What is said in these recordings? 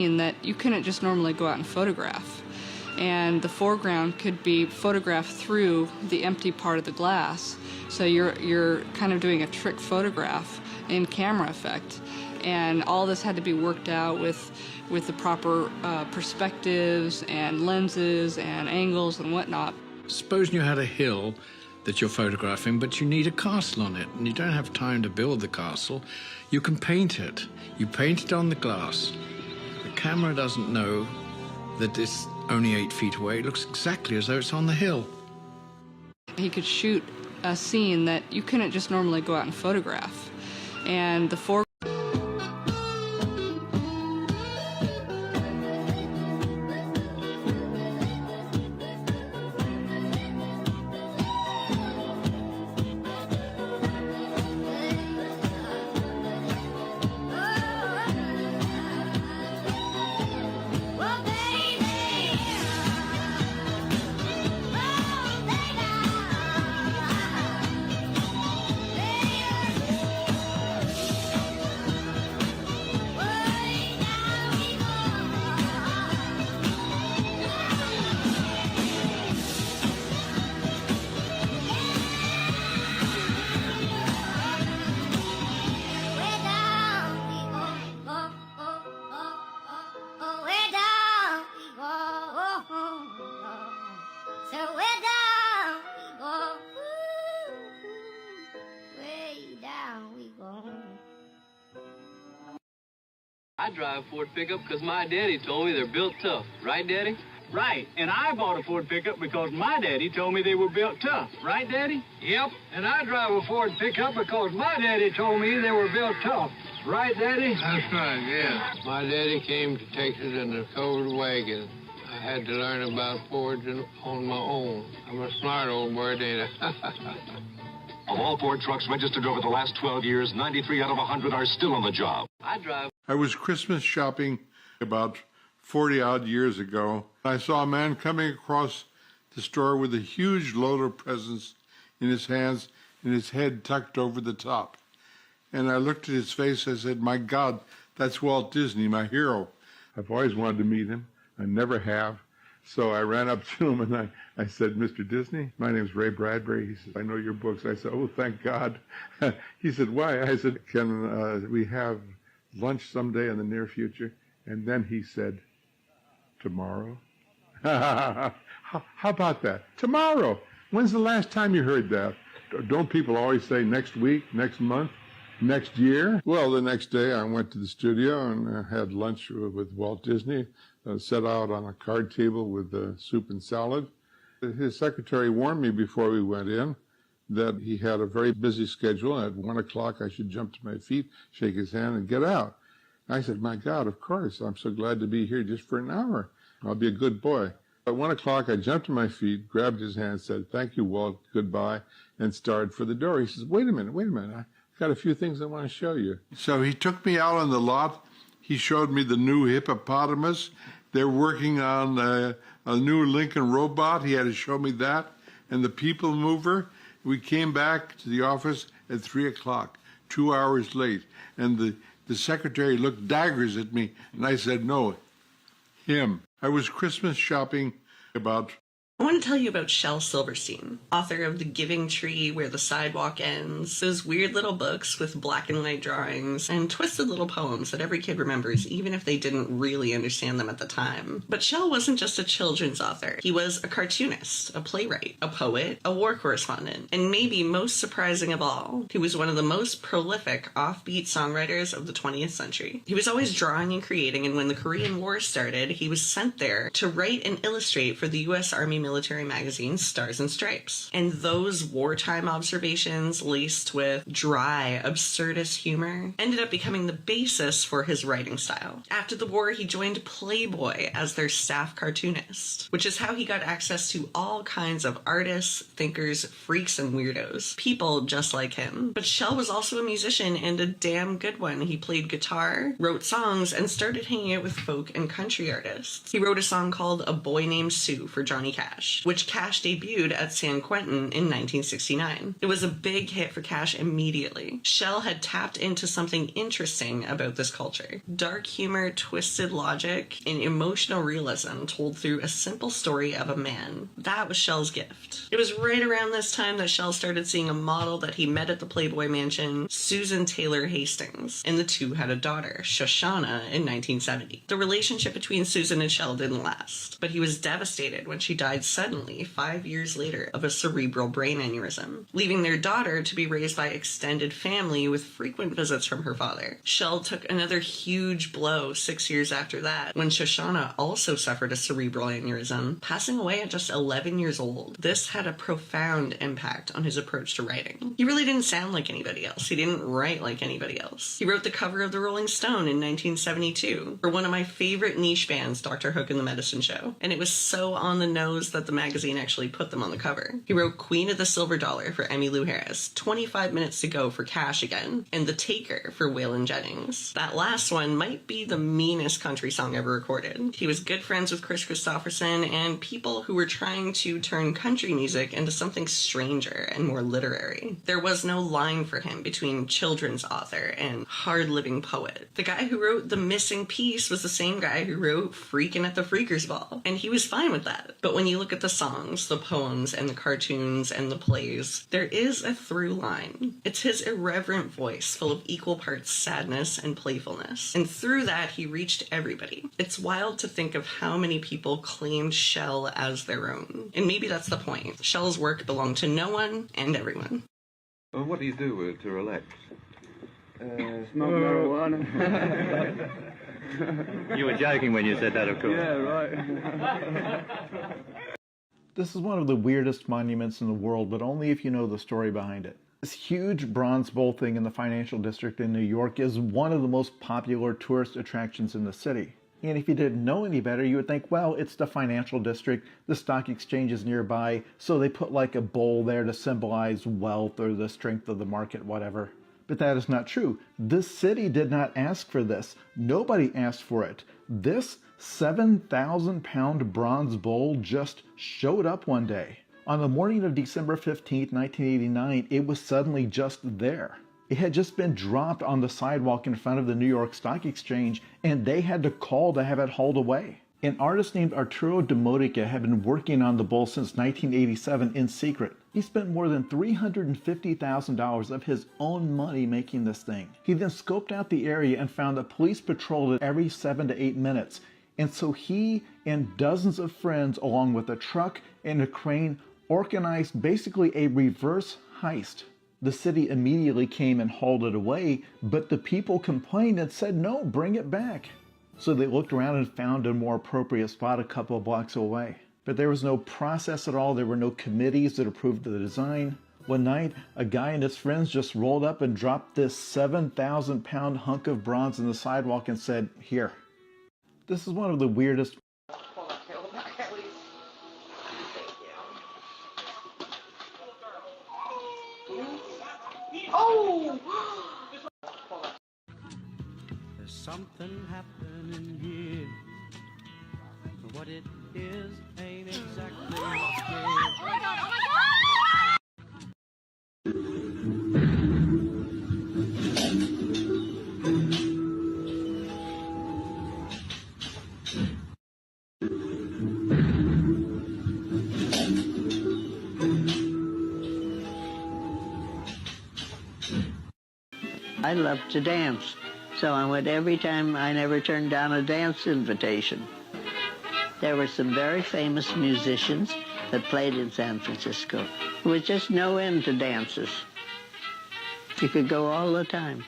In that you couldn't just normally go out and photograph. And the foreground could be photographed through the empty part of the glass. So you're kind of doing a trick photograph in camera effect. And all this had to be worked out with the proper perspectives and lenses and angles and whatnot. Suppose you had a hill that you're photographing, but you need a castle on it, and you don't have time to build the castle. You can paint it. You paint it on the glass. The camera doesn't know that it's only 8 feet away. It looks exactly as though it's on the hill. He could shoot a scene that you couldn't just normally go out and photograph. And the I drive a Ford pickup because my daddy told me they're built tough. Right, Daddy? Right, and I bought a Ford pickup because my daddy told me they were built tough. Right, Daddy? Yep, and I drive a Ford pickup because my daddy told me they were built tough. Right, Daddy? That's right, yeah. My daddy came to Texas in a covered wagon. I had to learn about Fords on my own. I'm a smart old bird, ain't I? Of all Ford trucks registered over the last 12 years, 93 out of 100 are still on the job. I was Christmas shopping about 40-odd years ago. I saw a man coming across the store with a huge load of presents in his hands and his head tucked over the top. And I looked at his face, I said, my God, that's Walt Disney, my hero. I've always wanted to meet him. I never have. So I ran up to him and I said, Mr. Disney, my name's Ray Bradbury. He said, I know your books. I said, oh, thank God. He said, why? I said, can we have lunch someday in the near future? And then he said, tomorrow? How about that? Tomorrow. When's the last time you heard that? Don't people always say next week, next month, next year? Well, the next day I went to the studio and had lunch with Walt Disney, set out on a card table with soup and salad. His secretary warned me before we went in that he had a very busy schedule. At 1 o'clock I should jump to my feet, shake his hand, and get out. I said, my God, of course. I'm so glad to be here just for an hour. I'll be a good boy. At 1 o'clock, I jumped to my feet, grabbed his hand, said, thank you, Walt, goodbye, and started for the door. He says, wait a minute. I've got a few things I want to show you. So he took me out on the lot. He showed me the new hippopotamus. They're working on a new Lincoln robot. He had to show me that. And the people mover. We came back to the office at 3 o'clock, 2 hours late. And the secretary looked daggers at me. And I said, no, him. I was Christmas shopping about... I want to tell you about Shel Silverstein, author of The Giving Tree, Where the Sidewalk Ends, those weird little books with black and white drawings and twisted little poems that every kid remembers, even if they didn't really understand them at the time. But Shel wasn't just a children's author. He was a cartoonist, a playwright, a poet, a war correspondent, and maybe most surprising of all, he was one of the most prolific offbeat songwriters of the 20th century. He was always drawing and creating, and when the Korean War started, he was sent there to write and illustrate for the U.S. Army military magazine Stars and Stripes. And those wartime observations, laced with dry, absurdist humor, ended up becoming the basis for his writing style. After the war, he joined Playboy as their staff cartoonist, which is how he got access to all kinds of artists, thinkers, freaks, and weirdos. People just like him. But Shel was also a musician, and a damn good one. He played guitar, wrote songs, and started hanging out with folk and country artists. He wrote a song called A Boy Named Sue for Johnny Cash. Cash, which Cash debuted at San Quentin in 1969. It was a big hit for Cash immediately. Shell had tapped into something interesting about this culture. Dark humor, twisted logic, and emotional realism told through a simple story of a man. That was Shell's gift. It was right around this time that Shell started seeing a model that he met at the Playboy Mansion, Susan Taylor Hastings, and the two had a daughter, Shoshana, in 1970. The relationship between Susan and Shell didn't last, but he was devastated when she died suddenly 5 years later of a cerebral brain aneurysm, leaving their daughter to be raised by extended family with frequent visits from her father. Shell took another huge blow 6 years after that, when Shoshana also suffered a cerebral aneurysm, passing away at just 11 years old. This had a profound impact on his approach to writing. He really didn't sound like anybody else. He didn't write like anybody else. He wrote the cover of the Rolling Stone in 1972 for one of my favorite niche bands, Dr. Hook and the Medicine Show, and it was so on the nose that the magazine actually put them on the cover. He wrote Queen of the Silver Dollar for Emmylou Harris, 25 Minutes to Go for Cash Again, and The Taker for Waylon Jennings. That last one might be the meanest country song ever recorded. He was good friends with Chris Christopherson and people who were trying to turn country music into something stranger and more literary. There was no line for him between children's author and hard-living poet. The guy who wrote The Missing Piece was the same guy who wrote Freakin' at the Freakers Ball, and he was fine with that. But when you look at the songs, the poems, and the cartoons, and the plays, there is a through line. It's his irreverent voice, full of equal parts sadness and playfulness. And through that, he reached everybody. It's wild to think of how many people claimed Shell as their own. And maybe that's the point. Shell's work belonged to no one and everyone. Well, what do you do to relax? Smoke marijuana. You were joking when you said that, of course. Yeah, right. This is one of the weirdest monuments in the world, but only if you know the story behind it. This huge bronze bowl thing in the financial district in New York is one of the most popular tourist attractions in the city. And if you didn't know any better, you would think, well, it's the financial district, the stock exchange is nearby, so they put like a bowl there to symbolize wealth or the strength of the market, whatever. But that is not true. This city did not ask for this. Nobody asked for it. This 7,000-pound bronze bowl just showed up one day. On the morning of December 15, 1989, it was suddenly just there. It had just been dropped on the sidewalk in front of the New York Stock Exchange, and they had to call to have it hauled away. An artist named Arturo Demodica had been working on the bowl since 1987 in secret. He spent more than $350,000 of his own money making this thing. He then scoped out the area and found that police patrolled it every 7 to 8 minutes. And so he and dozens of friends, along with a truck and a crane, organized basically a reverse heist. The city immediately came and hauled it away, but the people complained and said, no, bring it back. So they looked around and found a more appropriate spot a couple of blocks away. But there was no process at all. There were no committees that approved the design. One night, a guy and his friends just rolled up and dropped this 7,000-pound hunk of bronze in the sidewalk and said, here. This is one of the weirdest. There's something happening here. What it is ain't exactly clear. Oh my god! Oh my god! I love to dance, so I went every time. I never turned down a dance invitation. There were some very famous musicians that played in San Francisco. There was just no end to dances. You could go all the time,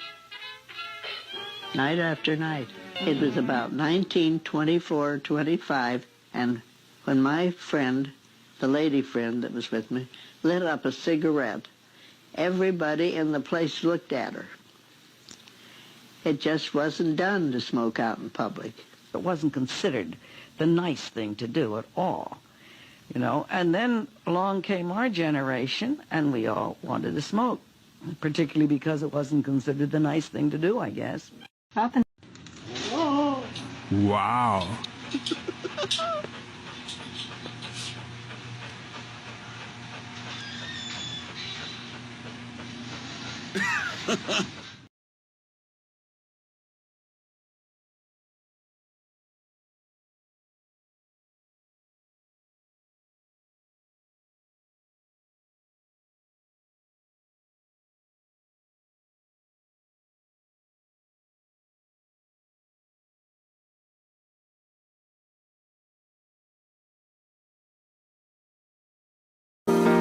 night after night. It was about 1924, 25, and when my friend, the lady friend that was with me, lit up a cigarette, everybody in the place looked at her. It just wasn't done to smoke out in public. It wasn't considered the nice thing to do at all, you know. And then along came our generation, and we all wanted to smoke, particularly because it wasn't considered the nice thing to do, I guess. Wow.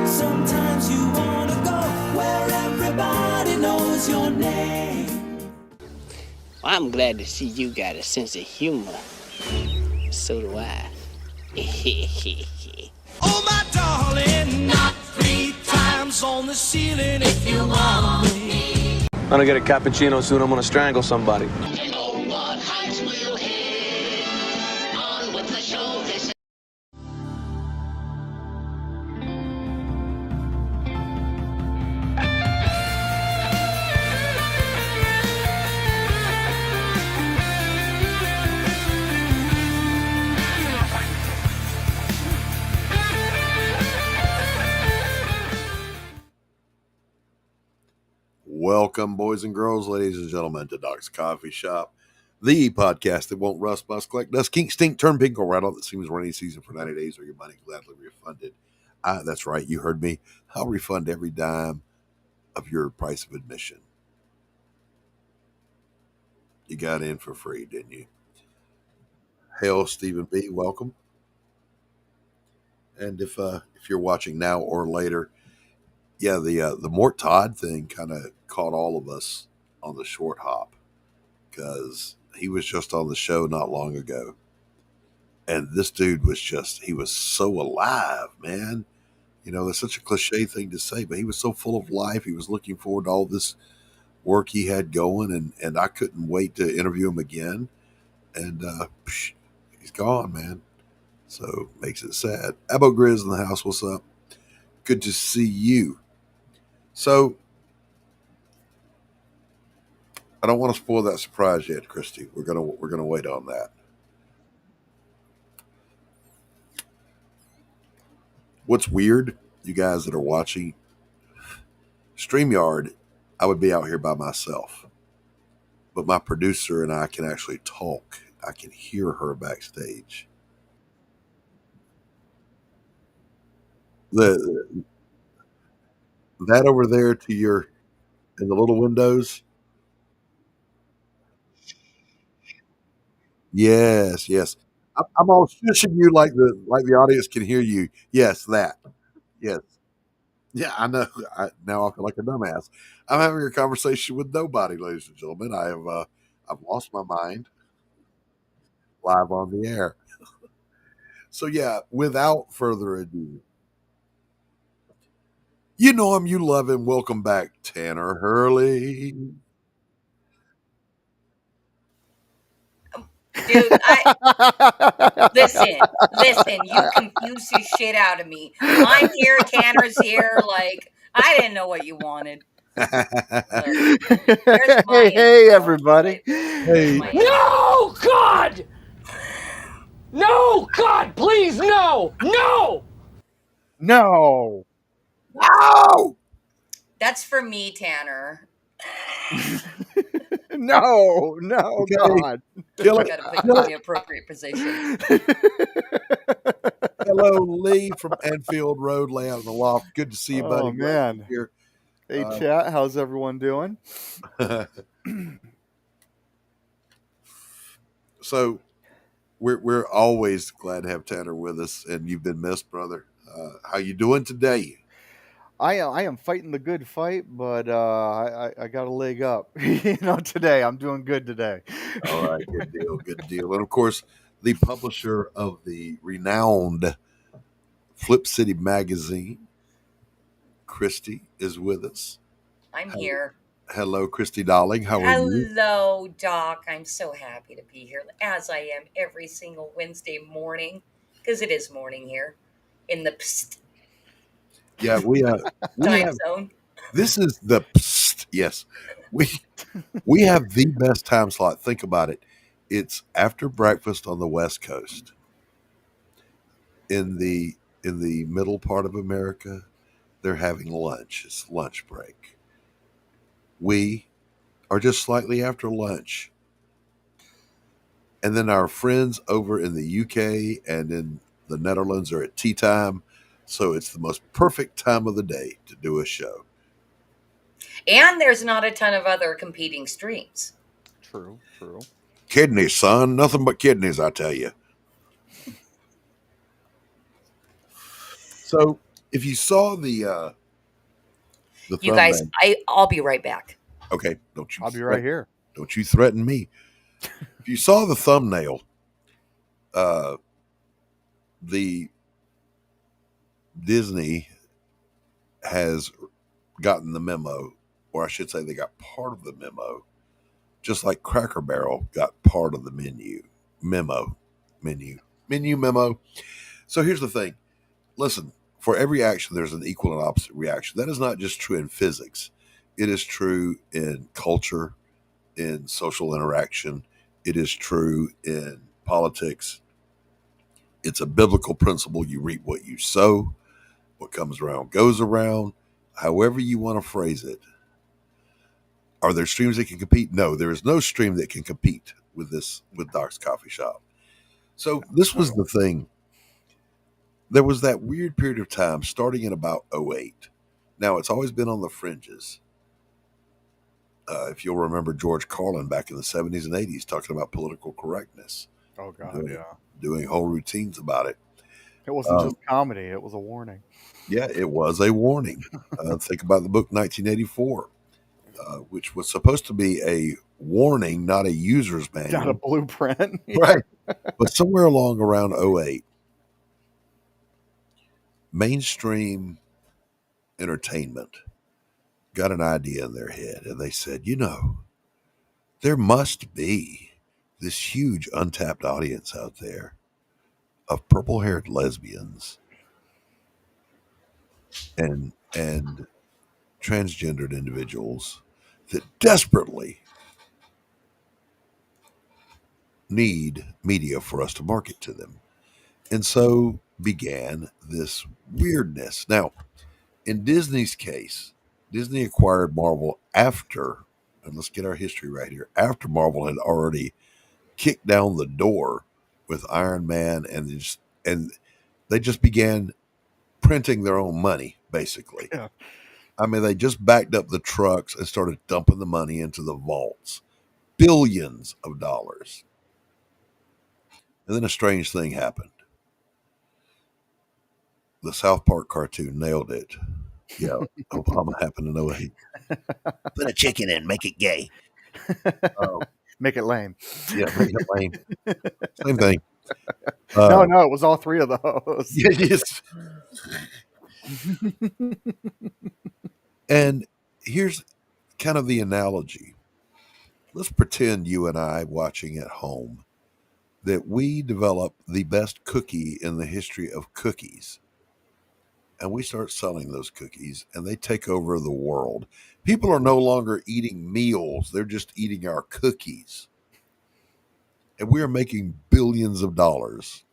Sometimes you wanna go where everybody knows your name. I'm glad to see you got a sense of humor. So do I. Oh, my darling, not 3 times on the ceiling if you want me. I'm gonna get a cappuccino soon. I'm gonna strangle somebody. Welcome, boys and girls, ladies and gentlemen, to Doc's Coffee Shop, the podcast that won't rust, bust, collect dust, kink, stink, turn pink, or rattle that seems rainy season for 90 days or your money gladly refunded. That's right, you heard me. I'll refund every dime of your price of admission. You got in for free, didn't you? Hail, Stephen B. Welcome. And if you're watching now or later, yeah, the Mort Todd thing kind of caught all of us on the short hop because he was just on the show not long ago. And this dude was he was so alive, man. You know, that's such a cliche thing to say, but he was so full of life. He was looking forward to all this work he had going, and I couldn't wait to interview him again. And he's gone, man. So makes it sad. Abo Grizz in the house, what's up? Good to see you. So I don't want to spoil that surprise yet, Christy. We're gonna wait on that. What's weird, you guys that are watching StreamYard, I would be out here by myself. But my producer and I can actually talk. I can hear her backstage. The that over there to your in the little windows. Yes, yes. I'm all shushing you like the audience can hear you. Yes, that. Yes. Yeah, I know. Now I feel like a dumbass. I'm having a conversation with nobody, ladies and gentlemen. I've lost my mind live on the air. So yeah, without further ado, you know him, you love him. Welcome back, Tanner Hurley. Dude, listen, you confuse the shit out of me. I'm here, Tanner's here, like, I didn't know what you wanted. Hey, everybody. Hey. No, God! No, God, please, no! No! No! No! That's for me, Tanner. No, Okay. God. Kill it. Gotta put you in the appropriate position. Hello, Lee from Enfield Road, Layout in the Loft. Good to see you, buddy. Oh, man. Here. Hey, chat, how's everyone doing? So we're always glad to have Tanner with us, and you've been missed, brother. How you doing today? I am fighting the good fight, but I got a leg up. Today I'm doing good today. All right, good deal, good deal. And of course, the publisher of the renowned Flip City magazine, Christy, is with us. I'm here. Hello, Christy darling. How are you? Hello, Doc. I'm so happy to be here, as I am every single Wednesday morning, because it is morning here in the Yeah, we time have. zone. This is the yes. We have the best time slot. Think about it. It's after breakfast on the West Coast. In the middle part of America, they're having lunch. It's lunch break. we are just slightly after lunch. And then our friends over in the UK and in the Netherlands are at tea time. So it's the most perfect time of the day to do a show. And there's not a ton of other competing streams. True. Kidneys, son. Nothing but kidneys, I tell you. So if you saw the You guys, thumbnail. I'll be right back. Okay, don't you I'll be right here. Don't you threaten me. If you saw the thumbnail, the Disney has gotten the memo, or I should say they got part of the memo, just like Cracker Barrel got part of the memo. So here's the thing. Listen, for every action, there's an equal and opposite reaction. That is not just true in physics. It is true in culture, in social interaction. It is true in politics. It's a biblical principle. You reap what you sow. What comes around goes around. However you want to phrase it. Are there streams that can compete? No, there is no stream that can compete with Doc's Coffee Shop. So this was the thing. There was that weird period of time starting in about 2008. Now, it's always been on the fringes. If you'll remember George Carlin back in the 70s and 80s talking about political correctness. Oh, God, yeah. Doing whole routines about it. It wasn't just comedy. It was a warning. Yeah, it was a warning. Think about the book 1984, which was supposed to be a warning, not a user's manual. Not a blueprint. Right. But somewhere along around 2008, mainstream entertainment got an idea in their head, and they said, there must be this huge untapped audience out there of purple-haired lesbians and transgendered individuals that desperately need media for us to market to them. And so began this weirdness. Now, in Disney's case, Disney acquired Marvel after, and let's get our history right here, after Marvel had already kicked down the door with Iron Man, and they just began printing their own money, basically. Yeah. I mean, they just backed up the trucks and started dumping the money into the vaults. Billions of dollars. And then a strange thing happened. The South Park cartoon nailed it. Yeah, Obama happened to know he put a chicken in, make it gay. Make it lame. Yeah, make it lame. Same thing. No, it was all three of those. Yes. And here's kind of the analogy. Let's pretend you and I watching at home that we develop the best cookie in the history of cookies. And we start selling those cookies and they take over the world. People are no longer eating meals. They're just eating our cookies. And we are making billions of dollars.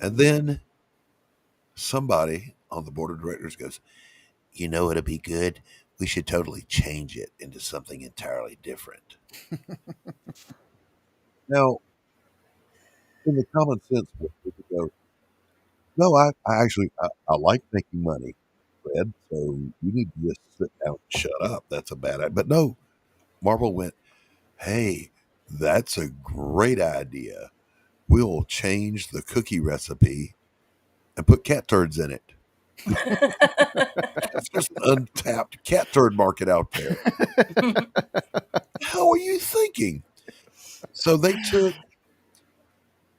And then somebody on the board of directors goes, it'd be good. We should totally change it into something entirely different. Now, in the common sense, we go, no, I actually like making money, Fred. So you need to just sit down and shut up. That's a bad idea. But no, Marvel went, hey, that's a great idea. We'll change the cookie recipe and put cat turds in it. It's just an untapped cat turd market out there. How are you thinking? So they took,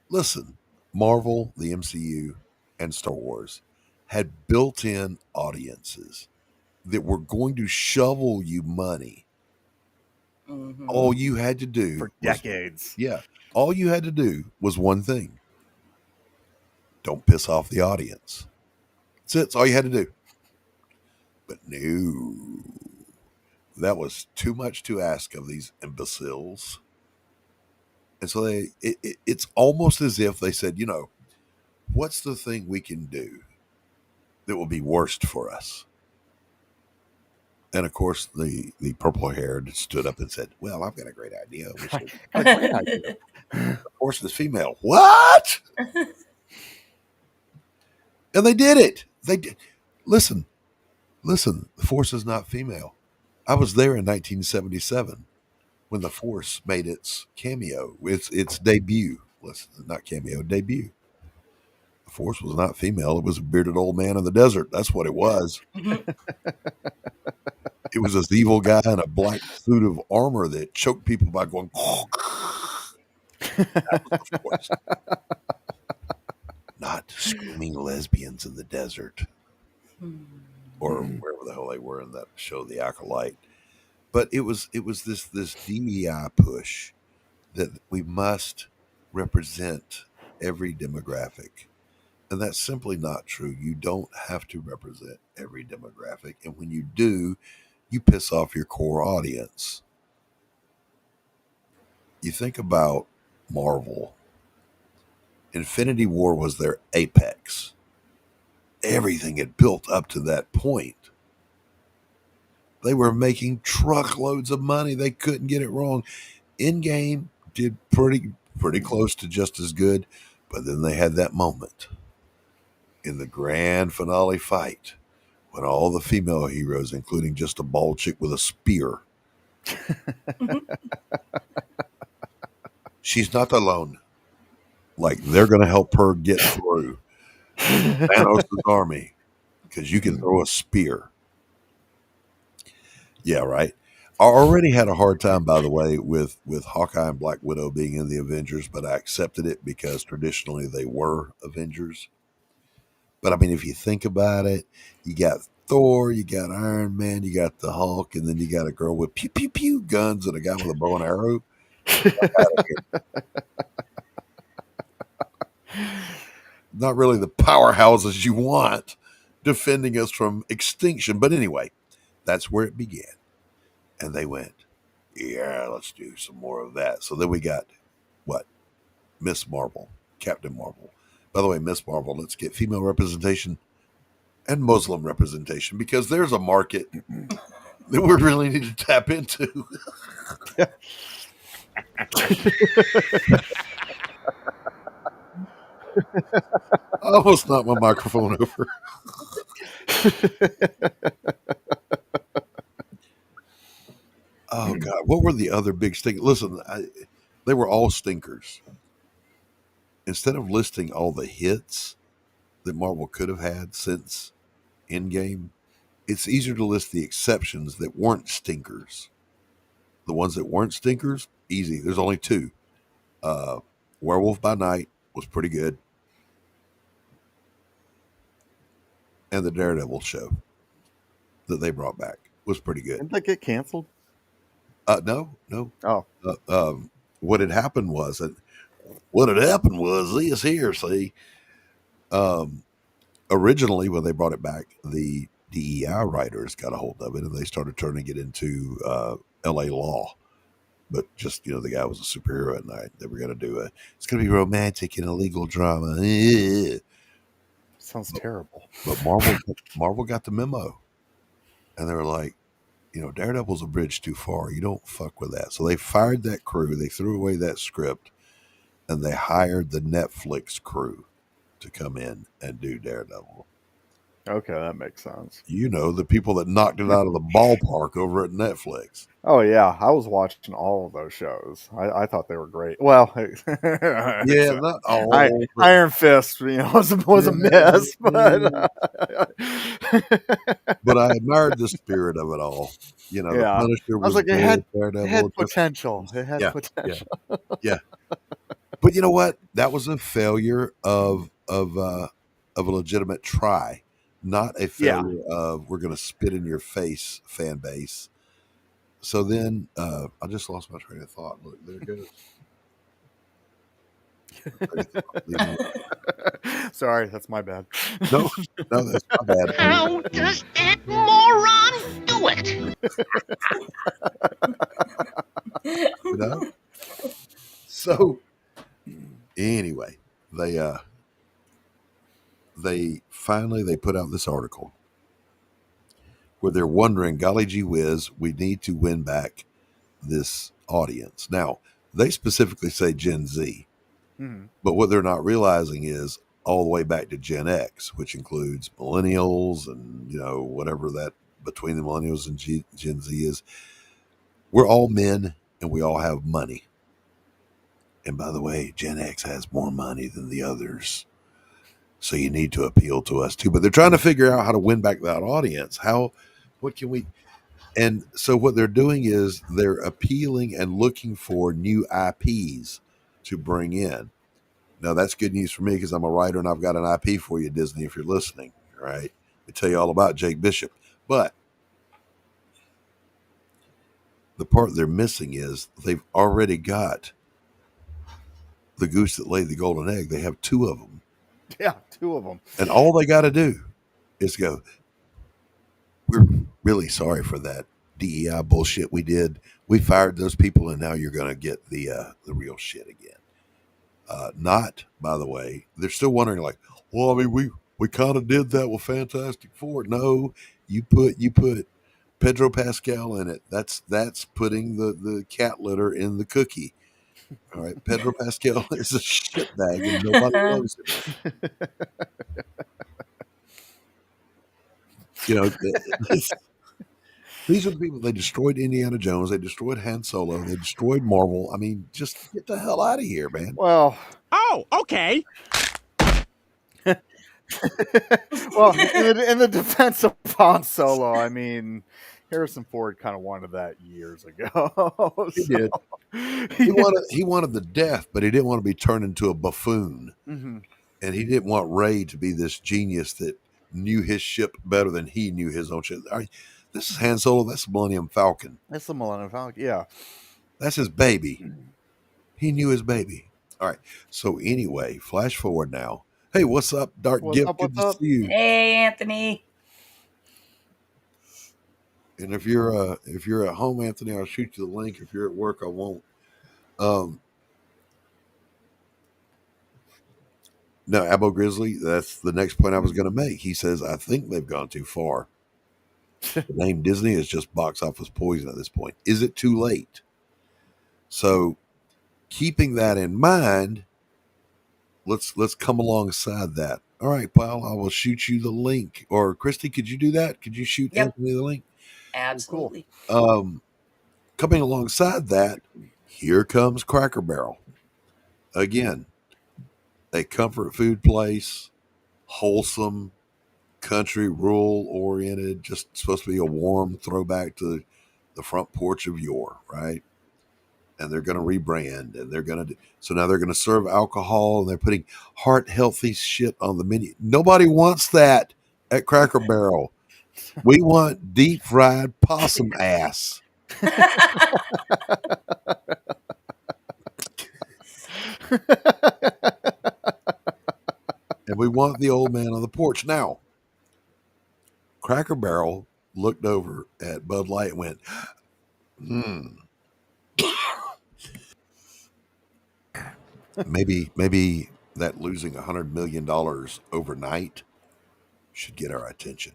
listen, Marvel, the MCU, and Star Wars had built-in audiences that were going to shovel you money. Mm-hmm. All you had to do for decades. All you had to do was one thing. Don't piss off the audience. That's all you had to do. But no, that was too much to ask of these imbeciles. And so it's almost as if they said, what's the thing we can do that will be worst for us? And of course, the purple haired stood up and said, "Well, I've got a great idea. We should." Got a great idea. The horse is female. What? And they did it. They did. Listen, listen. The Force is not female. I was there in 1977 when the Force made its cameo, its debut. Listen, not cameo, debut. The Force was not female. It was a bearded old man in the desert. That's what it was. It was this evil guy in a black suit of armor that choked people by going. That was the Force. Not screaming lesbians in the desert or wherever the hell they were in that show, The Acolyte. But it was this DEI push that we must represent every demographic. And that's simply not true. You don't have to represent every demographic. And when you do, you piss off your core audience. You think about Marvel. Infinity War was their apex. Everything had built up to that point. They were making truckloads of money. They couldn't get it wrong. Endgame did pretty close to just as good, but then they had that moment in the grand finale fight when all the female heroes, including just a bald chick with a spear, she's not alone. Like, they're going to help her get through Thanos' army because you can throw a spear. Yeah, right. I already had a hard time, by the way, with Hawkeye and Black Widow being in the Avengers, but I accepted it because traditionally they were Avengers. But I mean, if you think about it, you got Thor, you got Iron Man, you got the Hulk, and then you got a girl with pew pew pew guns and a guy with a bow and arrow. Not really the powerhouses you want defending us from extinction. But anyway, that's where it began. And they went, yeah, let's do some more of that. So then we got what? Miss Marvel, Captain Marvel. By the way, Miss Marvel, let's get female representation and Muslim representation because there's a market that we really need to tap into. I almost knocked my microphone over. Oh God, what were the other big stinkers? Listen, they were all stinkers. Instead of listing all the hits that Marvel could have had since Endgame, it's easier to list the exceptions that weren't stinkers. The ones that weren't stinkers, easy. There's only two. Werewolf by Night was pretty good, and the Daredevil show that they brought back was pretty good. Didn't that get canceled? No. Oh. What had happened was this here. See, originally when they brought it back, the DEI writers got a hold of it and they started turning it into LA Law. But just, the guy was a superhero at night. They were going to do it's going to be romantic and a legal drama. Sounds terrible. But Marvel got the memo. And they were like, Daredevil's a bridge too far. You don't fuck with that. So they fired that crew. They threw away that script. And they hired the Netflix crew to come in and do Daredevil. Okay, that makes sense. The people that knocked it out of the ballpark over at Netflix. Oh yeah, I was watching all of those shows. I thought they were great. Well, yeah, not all. Iron Fist, was a mess, but but I admired the spirit of it all. The Punisher was like, it had potential. It had potential. Yeah. But you know what? That was a failure of a legitimate try, not a failure of we're going to spit in your face fan base. So then I just lost my train of thought. Look, there it goes. Sorry, that's my bad. No, that's my bad. How does that moron do it? So anyway, they finally put out this article where they're wondering, golly gee whiz, we need to win back this audience. Now, they specifically say Gen Z, but what they're not realizing is all the way back to Gen X, which includes millennials and, whatever that between the millennials and Gen Z is. We're all men and we all have money. And by the way, Gen X has more money than the others. So you need to appeal to us too. But they're trying to figure out how to win back that audience. What can we? And so what they're doing is they're appealing and looking for new IPs to bring in. Now that's good news for me because I'm a writer and I've got an IP for you, Disney, if you're listening. All right. I tell you all about Jake Bishop. But the part they're missing is they've already got the goose that laid the golden egg. They have 2 of them. Yeah, 2 of them. And all they got to do is go, we're really sorry for that DEI bullshit we did. We fired those people and now you're going to get the real shit again. Not, by the way, they're still wondering like, well, I mean, we kind of did that with Fantastic Four. No, you put Pedro Pascal in it. That's putting the cat litter in the cookie. All right, Pedro Pascal is a shitbag and nobody loves him. These are the people. They destroyed Indiana Jones. They destroyed Han Solo. They destroyed Marvel. I mean, just get the hell out of here, man. Well, oh, okay. Well, in the defense of Han Solo, I mean, Harrison Ford kind of wanted that years ago. He did. He wanted the death, but he didn't want to be turned into a buffoon. Mhm. And he didn't want Ray to be this genius that knew his ship better than he knew his own ship. This is Han Solo. That's the Millennium Falcon. That's the Millennium Falcon. Yeah. That's his baby. He knew his baby. All right. So anyway, flash forward now. Hey, what's up, Dark Gift? Good to see you. Hey, Anthony. And if you're at home, Anthony, I'll shoot you the link. If you're at work, I won't. No, Abo Grizzly, that's the next point I was going to make. He says, I think they've gone too far. The name Disney is just box office poison at this point. Is it too late? So keeping that in mind, let's come alongside that. All right, pal, I will shoot you the link. Or Christy, could you do that? Could you shoot Anthony the link? Absolutely. Coming alongside that, here comes Cracker Barrel. Again, a comfort food place, wholesome, country, rural oriented, just supposed to be a warm throwback to the front porch of yore, right? And they're going to rebrand and they're going to, so now they're going to serve alcohol and they're putting heart healthy shit on the menu. Nobody wants that at Cracker Barrel. We want deep fried possum ass. And we want the old man on the porch. Now, Cracker Barrel looked over at Bud Light and went, maybe that losing $100 million overnight should get our attention.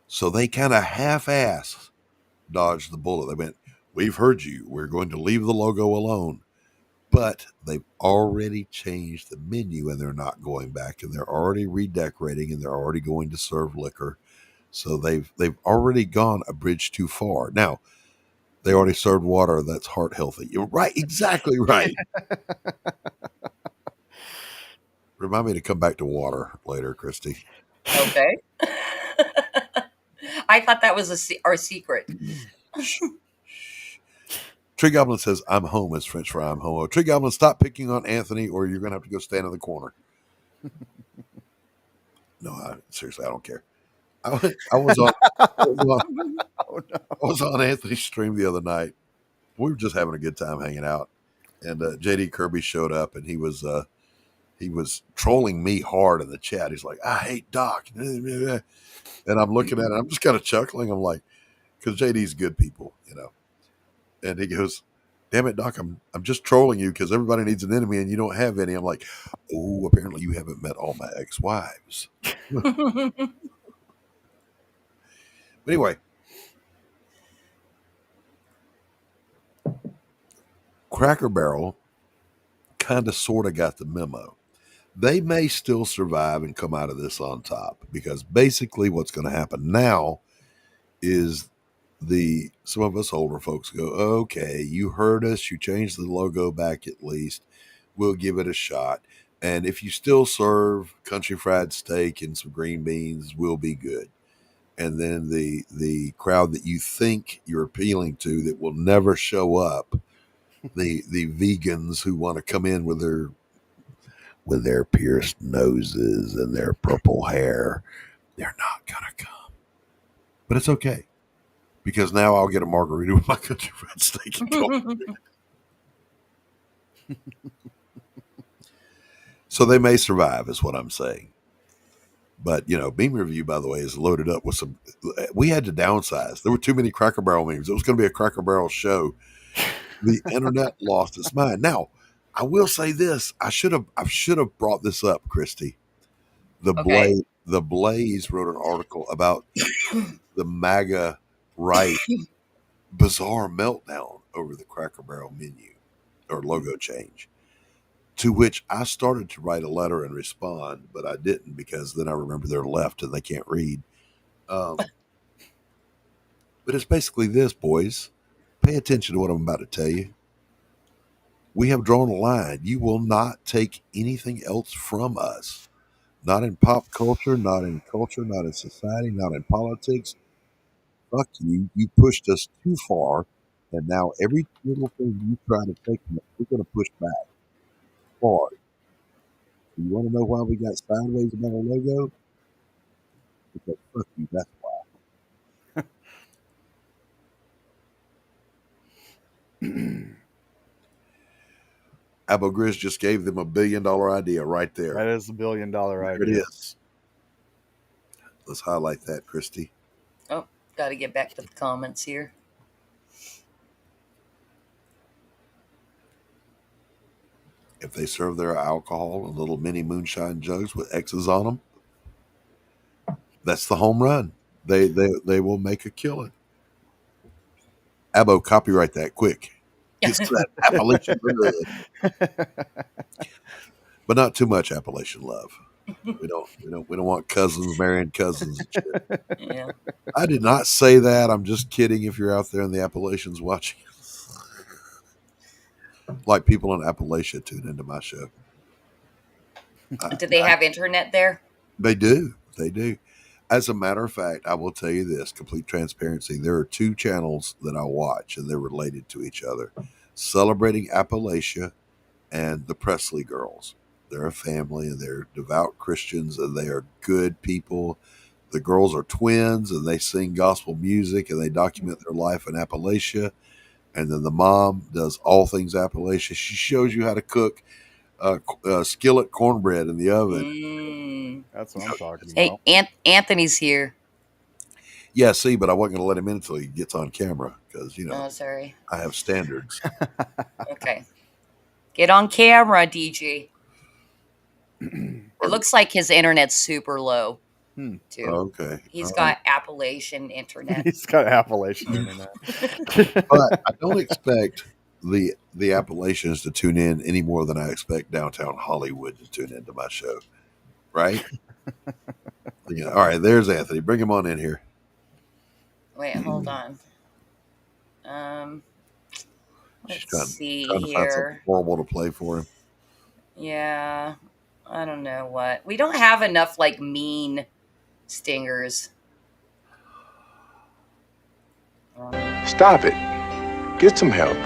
So they kind of half-ass dodged the bullet. They went, we've heard you. We're going to leave the logo alone. But they've already changed the menu and they're not going back and they're already redecorating and they're already going to serve liquor. So they've already gone a bridge too far. Now, they already served water that's heart healthy. You're right. Exactly right. Remind me to come back to water later, Christy. Okay. I thought that was our secret. Tree Goblin says, I'm home as French fry, I'm homo. Tree Goblin, stop picking on Anthony or you're going to have to go stand in the corner. No, seriously, I don't care. I was on Anthony's stream the other night. We were just having a good time hanging out. And JD Kirby showed up and he was trolling me hard in the chat. He's like, I hate Doc. And I'm looking at it. I'm just kind of chuckling. I'm like, because JD's good people, you know. And he goes, damn it, Doc, I'm just trolling you because everybody needs an enemy and you don't have any. I'm like, oh, apparently you haven't met all my ex-wives. But anyway, Cracker Barrel kind of sort of got the memo. They may still survive and come out of this on top, because basically what's going to happen now is some of us older folks go, okay, you heard us, you changed the logo back at least, we'll give it a shot. And if you still serve country fried steak and some green beans, we'll be good. And then the crowd that you think you're appealing to that will never show up, the vegans who want to come in with their pierced noses and their purple hair, they're not gonna come. But it's okay, because now I'll get a margarita with my country fried steak and go. So they may survive, is what I'm saying. But, Beam Review, by the way, is loaded up with some. We had to downsize. There were too many Cracker Barrel memes. It was going to be a Cracker Barrel show. The internet lost its mind. Now, I will say this: I should have brought this up, Christy. The Blaze wrote an article about the MAGA right bizarre meltdown over the Cracker Barrel menu or logo change. To which I started to write a letter and respond, but I didn't, because then I remember they're left and they can't read. But it's basically this, boys. Pay attention to what I'm about to tell you. We have drawn a line. You will not take anything else from us. Not in pop culture, not in culture, not in society, not in politics. Fuck you. You pushed us too far. And now every little thing you try to take from us, we're going to push back hard. You want to know why we got sideways about our logo? Because fuck you, that's why. Abo Grizz just gave them $1 billion idea right there. That is $1 billion idea. There it is. Let's highlight that, Christy. Oh, got to get back to the comments here. If they serve their alcohol in little mini moonshine jugs with X's on them, that's the home run. They will make a killing. Abo, copyright that quick. Get that Appalachian love, but not too much Appalachian love. We don't want cousins marrying cousins and shit. Yeah. I did not say that. I'm just kidding. If you're out there in the Appalachians watching, like people in Appalachia tune into my show. Do they have internet there? They do. They do. As a matter of fact, I will tell you this, complete transparency. There are 2 channels that I watch, and they're related to each other. Celebrating Appalachia and the Presley Girls. They're a family, and they're devout Christians, and they are good people. The girls are twins, and they sing gospel music, and they document their life in Appalachia. And then the mom does all things Appalachia. She shows you how to cook skillet cornbread in the oven. That's what I'm talking about. Hey, Anthony's here. Yeah, see, but I wasn't going to let him in until he gets on camera, because, Oh, sorry. I have standards. Okay. Get on camera, DG. It looks like his internet's super low, too. Okay. He's got Appalachian internet. He's got Appalachian internet. But I don't expect the Appalachians to tune in any more than I expect downtown Hollywood to tune into my show. Right? Yeah. All right, there's Anthony. Bring him on in here. Wait, hold on. She's Let's see trying to find something here. horrible to play for him. Yeah, I don't know what. We don't have enough, like, mean stingers. Stop it. Get some help.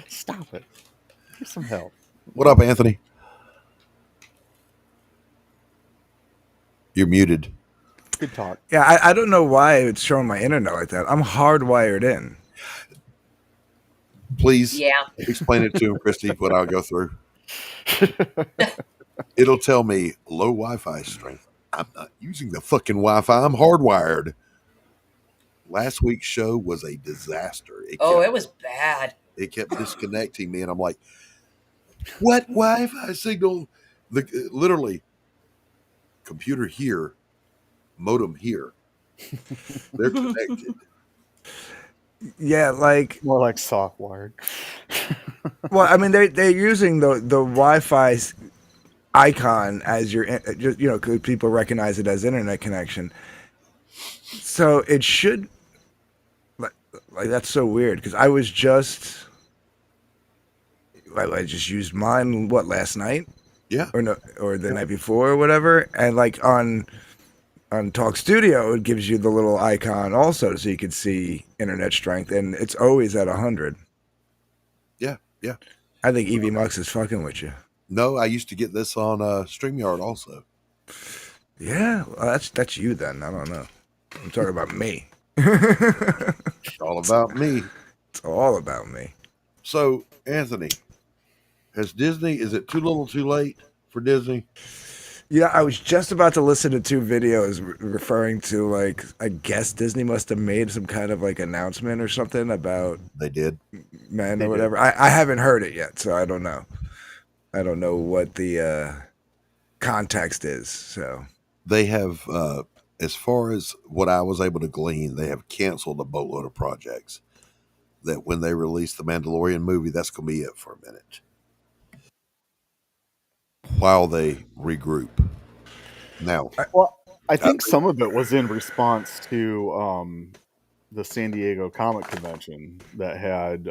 Stop it. Get some help. What up, Anthony? You're muted. Good talk. Yeah, I don't know why it's showing my internet like that. I'm hardwired in. Please explain it to him, Christy, what I'll go through. It'll tell me low Wi-Fi strength. I'm not using the fucking Wi-Fi. I'm hardwired. Last week's show was a disaster. It was bad. It kept disconnecting me, and I'm like, what Wi-Fi signal? Literally, computer here, modem here. They're connected. Yeah, like more like soft wired. well, I mean, they're using the Wi-Fi icon as your, you know, because people recognize it as internet connection. So it should, like that's so weird because I was just, I just used mine last night, Yeah, or the night before or whatever, and like on Talk Studio it gives you the little icon also, so you can see internet strength, and it's always at 100. Yeah. I think EV Mux is fucking with you. No, I used to get this on StreamYard also. Yeah, well, that's you then. I don't know. I'm talking about me. It's all about me. It's all about me. So, Anthony, is it too little too late for Disney? Yeah, I was just about to listen to 2 videos referring to, like, I guess Disney must have made some kind of like announcement or something about they did men or whatever. I haven't heard it yet, so I don't know. I don't know what the context is. So they have, as far as what I was able to glean, they have canceled a boatload of projects. That when they release the Mandalorian movie, that's going to be it for a minute while they regroup. Now, well, I think some of it was in response to the San Diego Comic Convention that had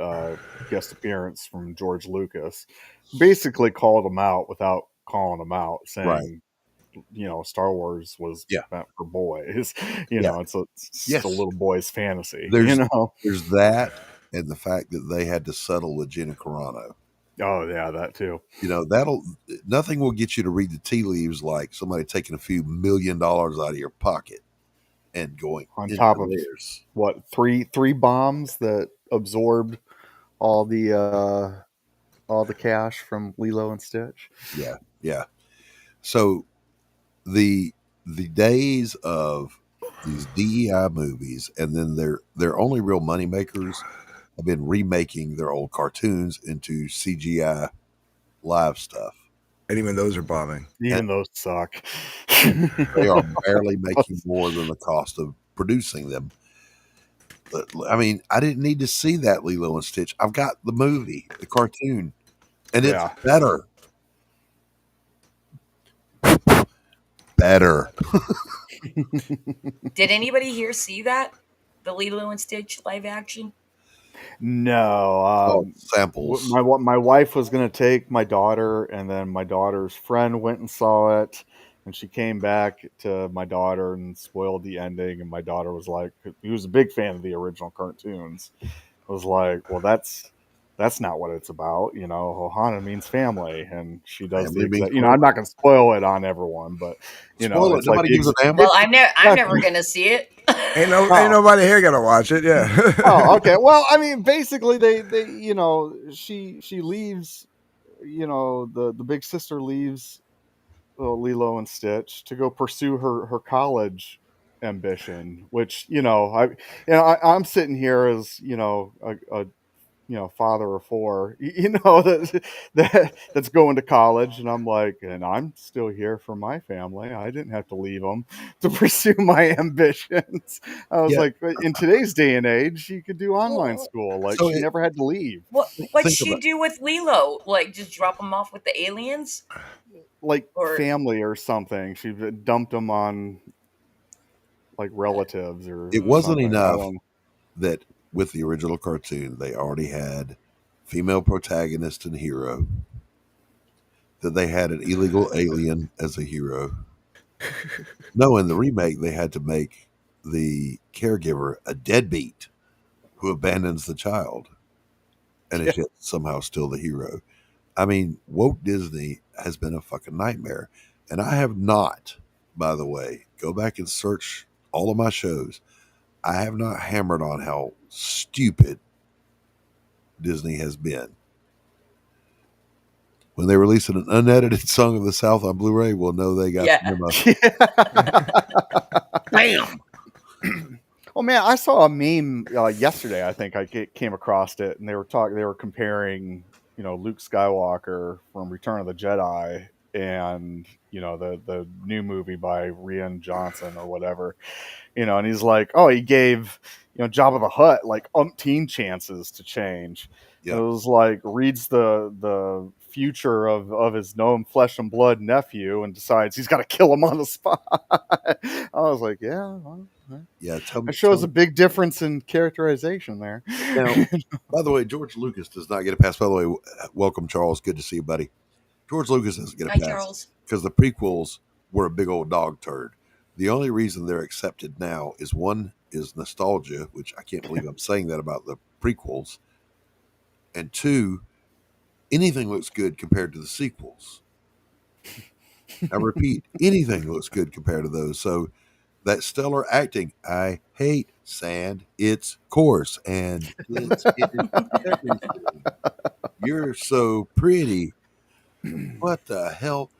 guest appearance from George Lucas. Basically called him out without calling him out, saying, right. You know, Star Wars was meant for boys. You know, it's a little boy's fantasy. There's, you know, there's that, and the fact that they had to settle with Gina Carano. Oh yeah, that too. You know, nothing will get you to read the tea leaves like somebody taking a few $1 million out of your pocket and going on top of theirs. What, three bombs that absorbed all the cash from Lilo and Stitch. Yeah. So the days of these DEI movies, and then their only real money makers have been remaking their old cartoons into CGI live stuff. And even those are bombing. Even those suck. They are barely making more than the cost of producing them. But, I mean, I didn't need to see that Lilo and Stitch. I've got the movie, the cartoon, and it's better. Better. Did anybody here see that? The Lilo and Stitch live action? No, samples. My wife was going to take my daughter, and then my daughter's friend went and saw it, and she came back to my daughter and spoiled the ending. And my daughter was like, he was a big fan of the original cartoons. Was like, well, that's not what it's about. You know, Ohana means family, and she does family the exact. You know, I'm not going to spoil it on everyone, but you know, it's nobody gives a damn. Well, I'm never going to see it. Ain't nobody here gonna watch it. Yeah. Oh, okay. Well, I mean, basically, they you know, she leaves. You know, the big sister leaves Lilo and Stitch to go pursue her college ambition, which I'm sitting here as a father of 4, that's going to college, and I'm like, and I'm still here for my family. I didn't have to leave them to pursue my ambitions. I was like, in today's day and age, you could do online school. Like, she never had to leave. What'd she do with Lilo? Like, just drop him off with the aliens? Like family or something. She dumped them on like relatives or. It wasn't enough that with the original cartoon they already had female protagonist and hero. That they had an illegal alien as a hero. No, in the remake they had to make the caregiver a deadbeat who abandons the child and is yet somehow still the hero. I mean, woke Disney has been a fucking nightmare. And I have not, by the way, go back and search all of my shows. I have not hammered on how stupid Disney has been. When they release an unedited Song of the South on Blu-ray, we'll know they got the memo. Bam! Oh man, I saw a meme yesterday. I think I came across it, and they were comparing, Luke Skywalker from Return of the Jedi and the new movie by Rian Johnson or whatever, and he's like, oh, he gave Jabba the Hutt like umpteen chances to change. Yep. It was like reads the future of his known flesh and blood nephew and decides he's got to kill him on the spot. I was like, yeah, well, yeah. It shows a big difference in characterization there. Now, by the way, George Lucas does not get a pass. By the way, welcome, Charles. Good to see you, buddy. George Lucas doesn't get a Hi, pass Charles. because the prequels were a big old dog turd. The only reason they're accepted now is one is nostalgia, which I can't believe I'm saying that about the prequels, and two, anything looks good compared to the sequels. I repeat, anything looks good compared to those. So that stellar acting, I hate sand. It's coarse and it's everything. You're so pretty. What the hell?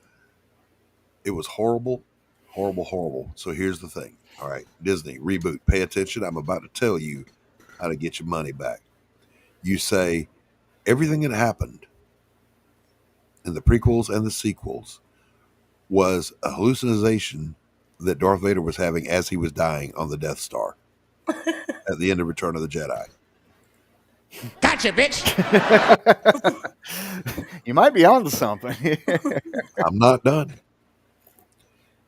It was horrible, horrible, horrible. So here's the thing. All right, Disney, reboot. Pay attention. I'm about to tell you how to get your money back. You say everything that happened in the prequels and the sequels was a hallucination that Darth Vader was having as he was dying on the Death Star at the end of Return of the Jedi. Gotcha, bitch. You might be onto something. I'm not done.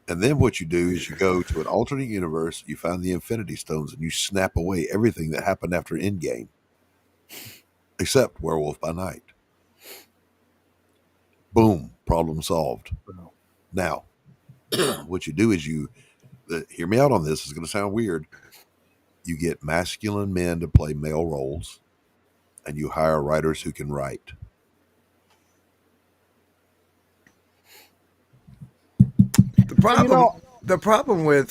And then what you do is you go to an alternate universe, you find the Infinity Stones, and you snap away everything that happened after Endgame, except Werewolf by Night. Boom, problem solved. Now, what you do is hear me out on this. It's going to sound weird. You get masculine men to play male roles, and you hire writers who can write. The problem with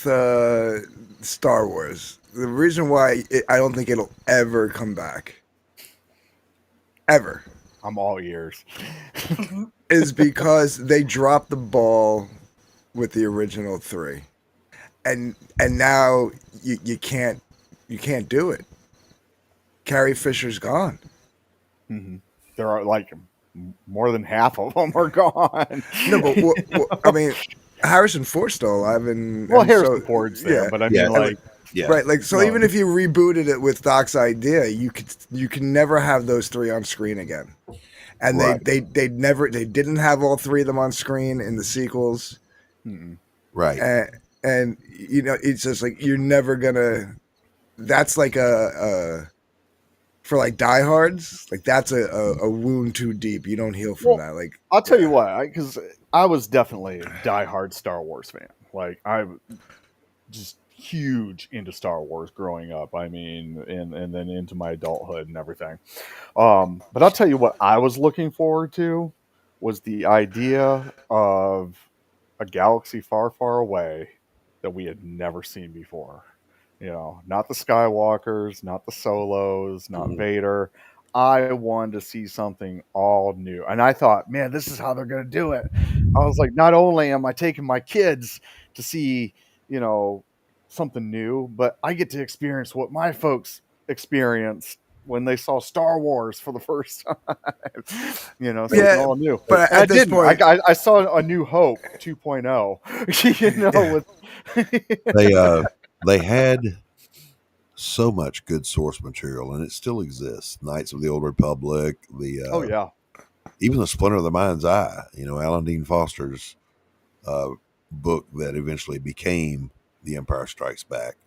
Star Wars, the reason why I don't think it'll ever come back, ever. I'm all ears. Is because they dropped the ball with the original three, and now you can't do it. Carrie Fisher's gone. Mm-hmm. There are like more than half of them are gone. No, but I mean, Harrison Ford's still alive, and Harrison Ford's there, yeah, but I mean, right, like so. No. Even if you rebooted it with Doc's idea, you can never have those three on screen again. And right. they didn't have all three of them on screen in the sequels, right? And it's just like you're never gonna. That's like for like diehards, like that's a wound too deep. You don't heal from that. Like I'll tell you what, because I was definitely a diehard Star Wars fan. Like I'm just huge into Star Wars growing up. I mean, and then into my adulthood and everything. But I'll tell you what I was looking forward to was the idea of a galaxy far, far away that we had never seen before. Not the Skywalkers, not the Solos, not Vader. I wanted to see something all new. And I thought, man, this is how they're going to do it. I was like, not only am I taking my kids to see, something new, but I get to experience what my folks experienced when they saw Star Wars for the first time. Something all new. But at this point, I saw A New Hope 2.0. They had so much good source material, and it still exists. Knights of the Old Republic, even the Splinter of the Mind's Eye. Alan Dean Foster's book that eventually became The Empire Strikes Back.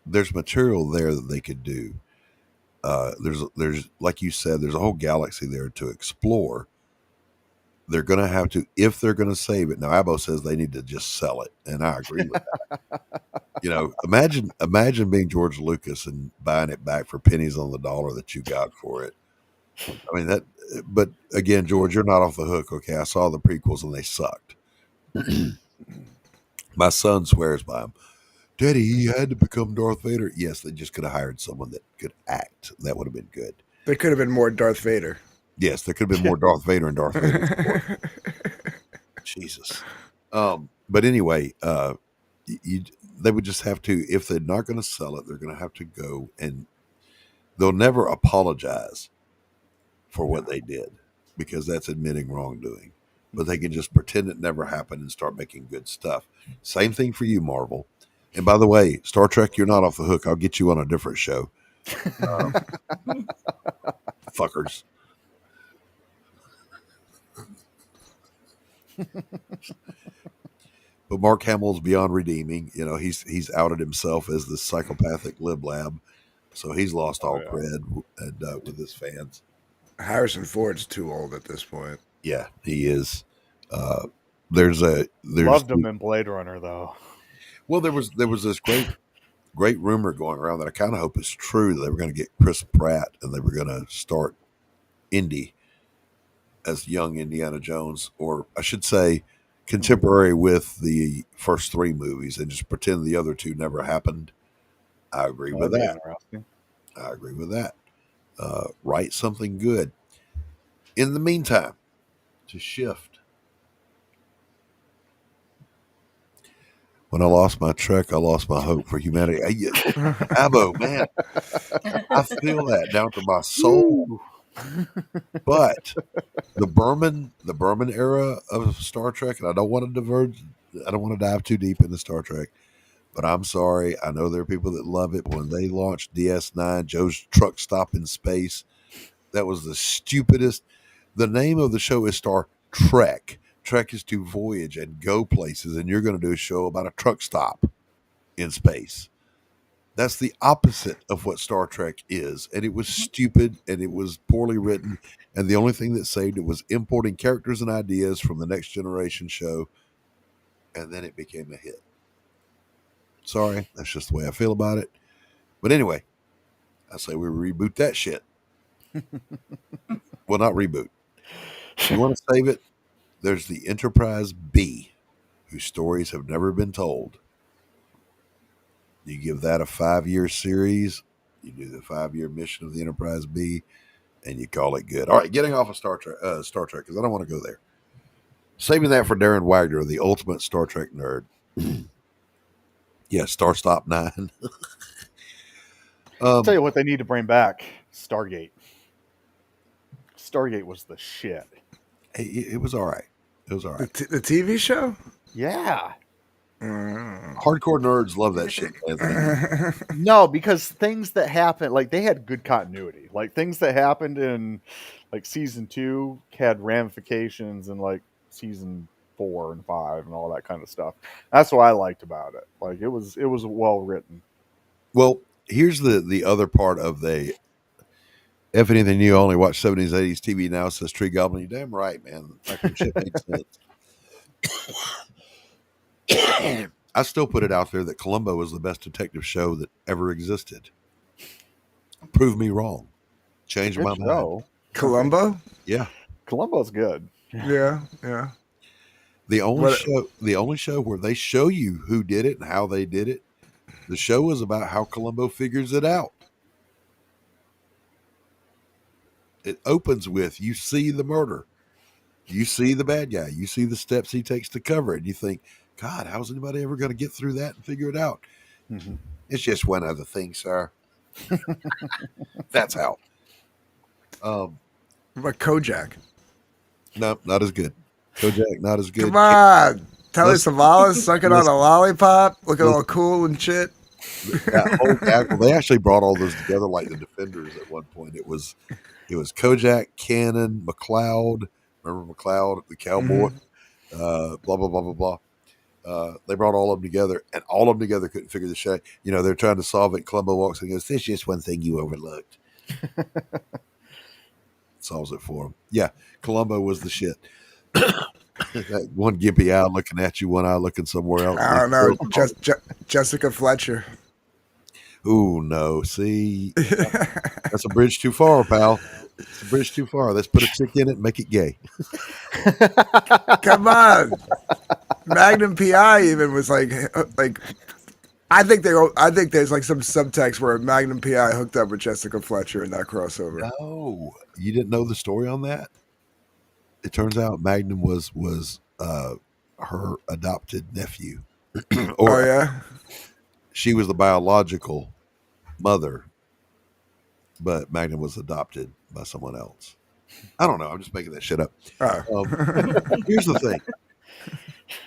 There's material there that they could do. There's like you said, there's a whole galaxy there to explore. They're going to have to, if they're going to save it. Now, Abbo says they need to just sell it, and I agree with that. Imagine being George Lucas and buying it back for pennies on the dollar that you got for it. I mean that. But again, George, you're not off the hook. Okay, I saw the prequels and they sucked. My son swears by them. Daddy, he had to become Darth Vader. Yes, they just could have hired someone that could act. That would have been good. There could have been more Darth Vader. Yes, there could have been more Darth Vader and Darth Vader. Jesus. But anyway, they would just have to, if they're not going to sell it, they're going to have to go, and they'll never apologize for what they did. because that's admitting wrongdoing. But they can just pretend it never happened and start making good stuff. Same thing for you, Marvel. And by the way, Star Trek, you're not off the hook. I'll get you on a different show. Fuckers. But Mark Hamill's beyond redeeming. You know, he's outed himself as the psychopathic lib lab, so he's lost all cred with his fans. Harrison Ford's too old at this point. Yeah, he is. There's Loved him in Blade Runner though. Well, there was this great rumor going around that I kind of hope is true, that they were going to get Chris Pratt and they were going to start Indy as young Indiana Jones, or I should say contemporary with the first 3 movies, and just pretend the other 2 never happened. I agree with that. I agree with that. Write something good. In the meantime, to shift. When I lost my Trek, I lost my hope for humanity. Abo, man, I feel that down to my soul. But the Berman era of Star Trek, and I don't want to dive too deep into Star Trek, but I'm sorry. I know there are people that love it. When they launched DS9, Joe's Truck Stop in Space, that was the stupidest. The name of the show is Star Trek. Trek is to voyage and go places, and you're going to do a show about a truck stop in space. That's the opposite of what Star Trek is. And it was stupid and it was poorly written. And the only thing that saved it was importing characters and ideas from the Next Generation show. And then it became a hit. Sorry, that's just the way I feel about it. But anyway, I say we reboot that shit. Well, not reboot. If you want to save it, there's the Enterprise B, whose stories have never been told. You give that a 5-year series, you do the 5-year mission of the Enterprise B, and you call it good. All right, getting off of Star Trek, because I don't want to go there. Saving that for Darren Wagner, the ultimate Star Trek nerd. Yeah, Star Stop 9. I'll tell you what they need to bring back: Stargate. Stargate was the shit. It was all right. It was all right. The TV show? Yeah. Hardcore nerds love that shit, Anthony. No, because things that happened, like they had good continuity. Like things that happened in like season 2 had ramifications in like season 4 and 5 and all that kind of stuff. That's what I liked about it. Like it was well written. Well, here's the other part of the if anything you only watch 70s, 80s TV now, says Tree Goblin. You're damn right, man. That shit makes sense. I still put it out there that Columbo was the best detective show that ever existed. Prove me wrong. Change my mind. Columbo? Yeah. Columbo's good. Yeah. The only show where they show you who did it and how they did it. The show is about how Columbo figures it out. It opens with you see the murder. You see the bad guy. You see the steps he takes to cover it. And you think, God, how's anybody ever going to get through that and figure it out? Mm-hmm. It's just one other thing, sir. That's how. What about Kojak? No, not as good. Kojak, not as good. Come on. Telly Savalas sucking on a lollipop, looking all cool and shit. That whole gag, well, they actually brought all those together like the Defenders at one point. It was Kojak, Cannon, McLeod. Remember McLeod, the cowboy? Blah, blah, blah, blah, blah. They brought all of them together, and all of them together couldn't figure the shit. You know, they're trying to solve it. Columbo walks in and goes, "There's just one thing you overlooked." Solves it for him. Yeah, Columbo was the shit. That one gimpy eye looking at you, one eye looking somewhere else. I don't know. Jessica Fletcher. Ooh, no. See, that's a bridge too far, pal. It's a bridge too far. Let's put a chick in it and make it gay. Come on. Magnum PI even was like I think there's like some subtext where Magnum PI hooked up with Jessica Fletcher in that crossover. No, you didn't know the story on that? It turns out Magnum was her adopted nephew. Oh yeah, she was the biological mother, but Magnum was adopted by someone else. I don't know. I'm just making that shit up. Oh. Here's the thing.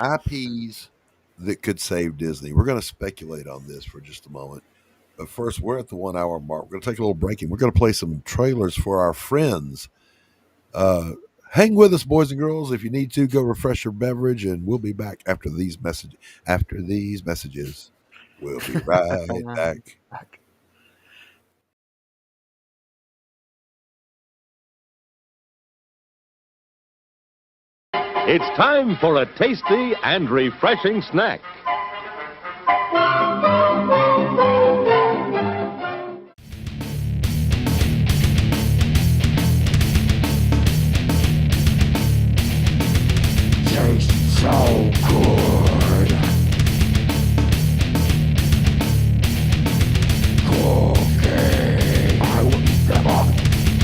IPs that could save Disney. We're going to speculate on this for just a moment. But first, we're at the 1 hour mark. We're going to take a little break and we're going to play some trailers for our friends. Hang with us, boys and girls. If you need to, go refresh your beverage, and we'll be back after these messages. We'll be right back. It's time for a tasty and refreshing snack. Tastes so good. Cookie. I will eat them up.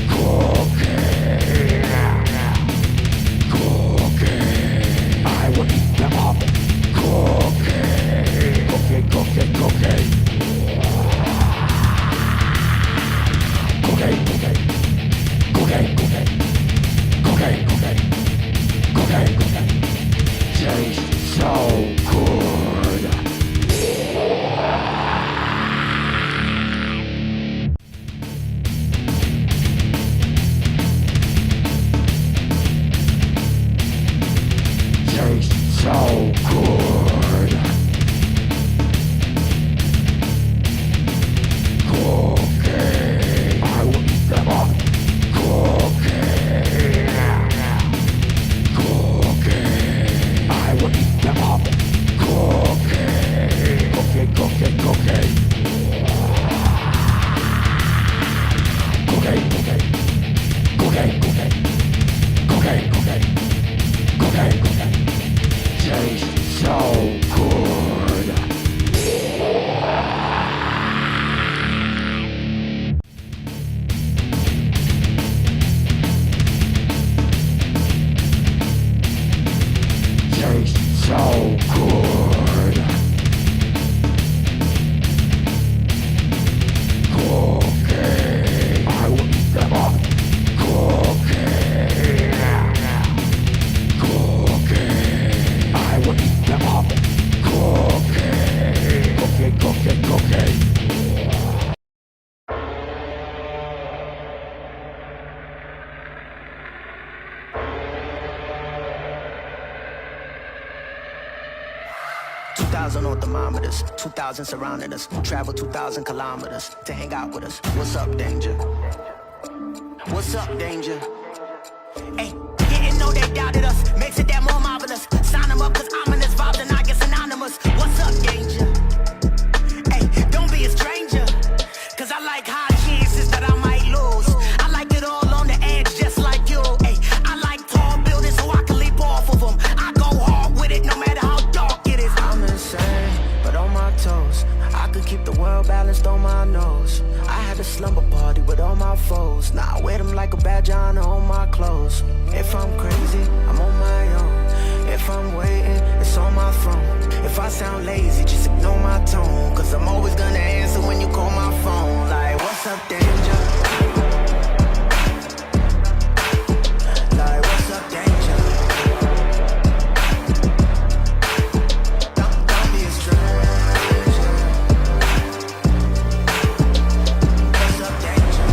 Cookie. Cookie. I will eat them up. Cookie. Cookie, cookie, cookie. Cookie, cookie. Cookie, cookie. Cookie, cookie. Cookie, cookie. Tastes so good. Tastes so good. Cookie. I will eat them up. Cookie. Cookie. I will eat them up. Cookie. Cookie, cookie, cookie. Cookie, cookie. Cookie, cookie. Cookie, cookie. Cookie, cookie. Tastes so good. Tastes so good. Cookie. I will eat them up. Cookie. Cookie. I will eat them up. Cookie. Cookie, cookie, cookie. On thermometers, 2,000 surrounding us. Travel 2,000 kilometers to hang out with us. What's up, danger? What's up, danger? Hey, didn't know they doubted us. Makes it that more marvelous. Sign them up, cause ominous vibes and I get synonymous. What's up, danger? Hey, don't be a stranger. Cause I like high chances that I might lose. I like it all on the edge, just like you. Hey, I like tall buildings so I can leap off of them. I go hard with it no matter how dark it is. I'm insane, but on my toes. I could keep the world balanced on my nose. I had a slumber party with all my foes. Now I wear them like a badge of honor on my clothes. If I'm crazy, I'm on my own. If I'm waiting, it's on my throne. If I sound lazy, just ignore my tone. Cause I'm always gonna answer when you call my phone. Like, what's up, danger? Like, what's up, danger? Don't be a stranger. What's up, danger?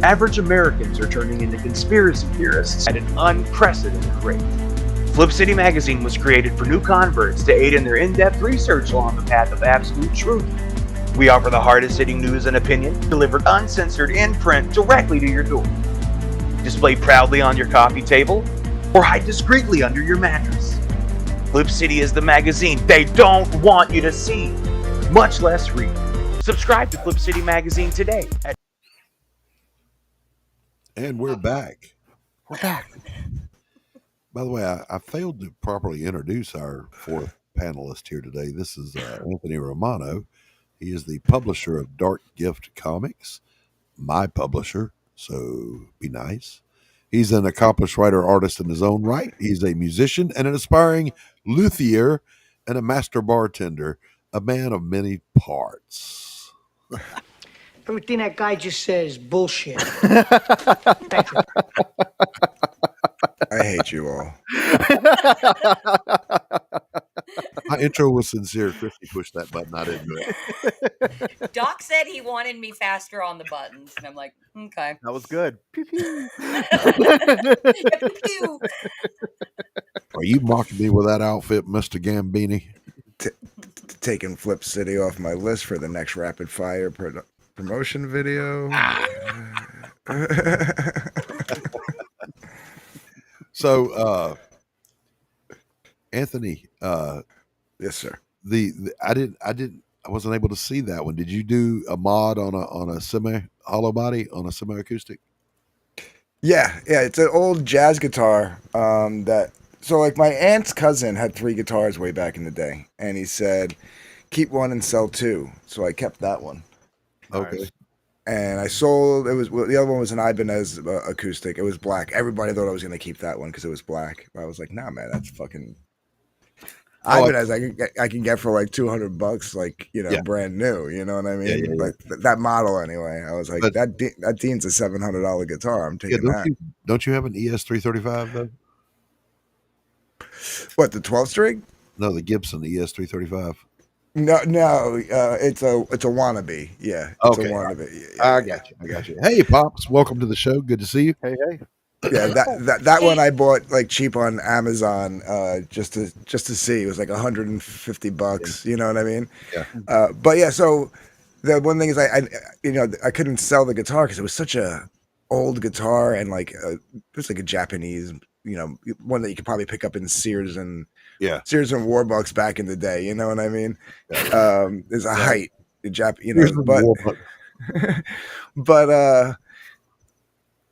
average Americans are turning into conspiracy theorists at an unprecedented rate. Flip City Magazine was created for new converts to aid in their in-depth research along the path of absolute truth. We offer the hardest-hitting news and opinion, delivered uncensored in print directly to your door. Display proudly on your coffee table, or hide discreetly under your mattress. Flip City is the magazine they don't want you to see, much less read. Subscribe to Flip City Magazine today. And we're back. We're back. By the way, I failed to properly introduce our fourth panelist here today. This is Anthony Romano. He is the publisher of Dark Gift Comics, my publisher, so be nice. He's an accomplished writer, artist in his own right. He's a musician and an aspiring luthier and a master bartender, a man of many parts. Everything that guy just says is bullshit. Thank you. I hate you all. My intro was sincere. Christy pushed that button. I didn't do it. Doc said he wanted me faster on the buttons, and I'm like, okay. That was good. Pew, pew. Pew. Are you mocking me with that outfit, Mr. Gambini? Taking Flip City off my list for the next rapid fire promotion video. So, Anthony, yes, sir. I wasn't able to see that one. Did you do a mod on a semi hollow body on a semi acoustic? Yeah, it's an old jazz guitar so like my aunt's cousin had 3 guitars way back in the day, and he said, keep one and sell 2. So I kept that one. Okay. And I sold, the other one was an Ibanez acoustic. It was black. Everybody thought I was going to keep that one because it was black. But I was like, nah, man, that's fucking Ibanez. I can get for like $200, like, brand new. You know what I mean? Yeah. But that model anyway. I was like, that Dean's a $700 guitar. I'm taking that. Don't you have an ES335 though? What, the 12 string? No, the Gibson ES335. No, it's a wannabe. Yeah, it's a wannabe. Yeah, I got you. Hey, Pops, welcome to the show. Good to see you. Hey. Yeah, that one I bought like cheap on Amazon, just to see. It was like $150. You know what I mean? Yeah. But yeah, so the one thing is I couldn't sell the guitar because it was such a old guitar, and like it was like a Japanese, one that you could probably pick up in Sears and Warbucks back in the day. You know what I mean? There's a height, but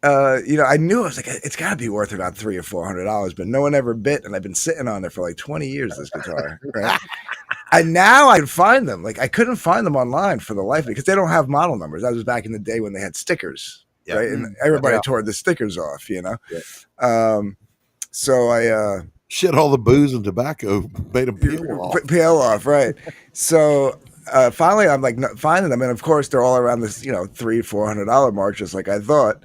I knew, I was like, it's got to be worth about $300 or $400, but no one ever bit, and I've been sitting on it for like 20 years. This guitar, right? And now I can find them. Like I couldn't find them online for the life of it because they don't have model numbers. That was back in the day when they had stickers, right? And everybody tore the stickers off, Yeah. So I shit, all the booze and tobacco made them peel off, right? So finally, I'm like finding them, and of course, they're all around this, $300-$400 mark, just like I thought.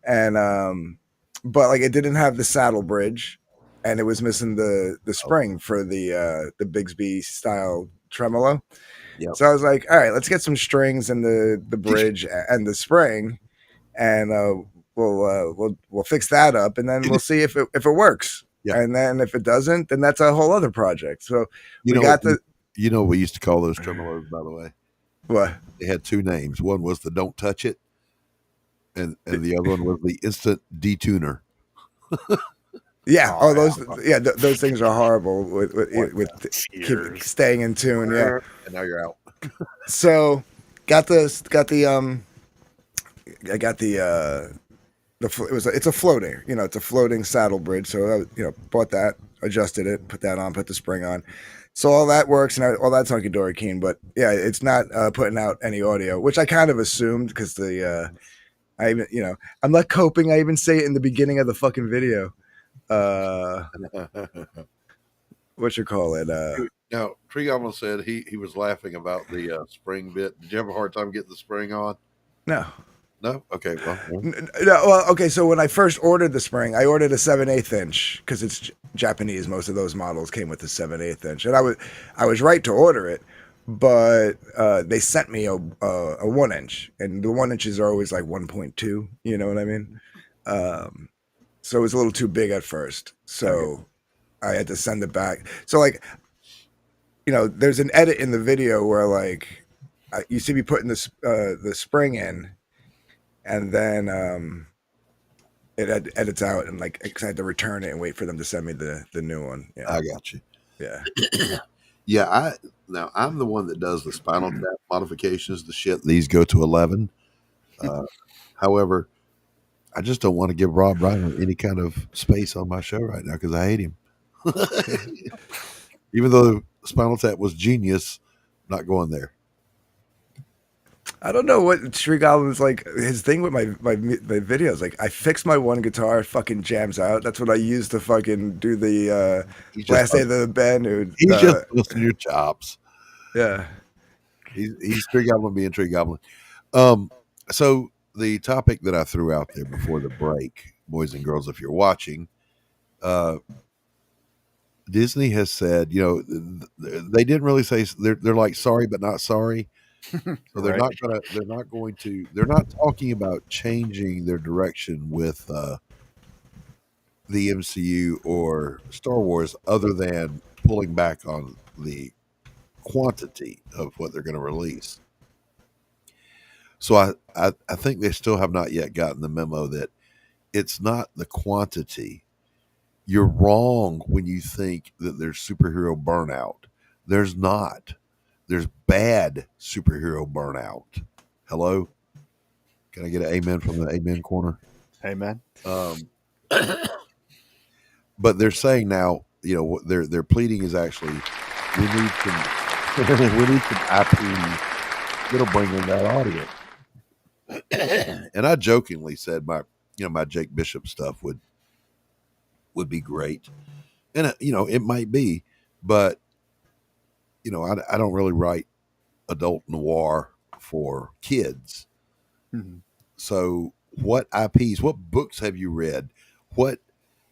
And but like it didn't have the saddle bridge, and it was missing the spring for the Bigsby style tremolo. Yep. So I was like, all right, let's get some strings and the bridge and the spring, and we'll fix that up, and then we'll see if it works. Yeah. And then if it doesn't, then that's a whole other project. So we used to call those tremolos, by the way. What? They had 2 names. One was the "Don't Touch It," and the other one was the "Instant Detuner." Yeah. Those things are horrible with keep staying in tune. Yeah. And now you're out. So it's a floating, it's a floating saddle bridge. So I, bought that, adjusted it, put that on, put the spring on. So all that works, and all that's hunky dory keen. But yeah, it's not putting out any audio, which I kind of assumed because I'm not coping. I even say it in the beginning of the fucking video. What you call it? Now, Tree Goblin said he was laughing about the spring bit. Did you have a hard time getting the spring on? No. No? Okay, well. Okay, so when I first ordered the spring, I ordered a 7/8 inch because it's Japanese. Most of those models came with a 7/8 inch. And I was right to order it, but they sent me a 1-inch, and the 1 inches are always like 1.2. You know what I mean? So it was a little too big at first. So I had to send it back. So like, there's an edit in the video where like you see me putting the spring in, and then it edits out, and like 'cause I had to return it and wait for them to send me the new one. Yeah, I got you. yeah. Yeah, I'm the one that does the Spinal Tap modifications. The shit these go to 11. However, I just don't want to give Rob Reiner any kind of space on my show right now because I hate him. Even though Spinal Tap was genius, not going there. I don't know what Street Goblin's like. His thing with my videos, like I fix my one guitar, it fucking jams out. That's what I use to fucking do the last day of the band. He's just busting your chops. Yeah, he's Tree Goblin being Tree Goblin. So the topic that I threw out there before the break, boys and girls, if you're watching, Disney has said, they didn't really say they're like sorry but not sorry. So they're not talking about changing their direction with the MCU or Star Wars, other than pulling back on the quantity of what they're going to release. So I think they still have not yet gotten the memo that it's not the quantity. You're wrong when you think that there's superhero burnout. There's not. There's bad superhero burnout. Hello? Can I get an amen from the amen corner? Amen. But they're saying now, their pleading is actually we need some IP that'll bring in that audience. And I jokingly said my Jake Bishop stuff would be great, and it might be, but I don't really write adult noir for kids. Mm-hmm. So what IPs, what books have you read? What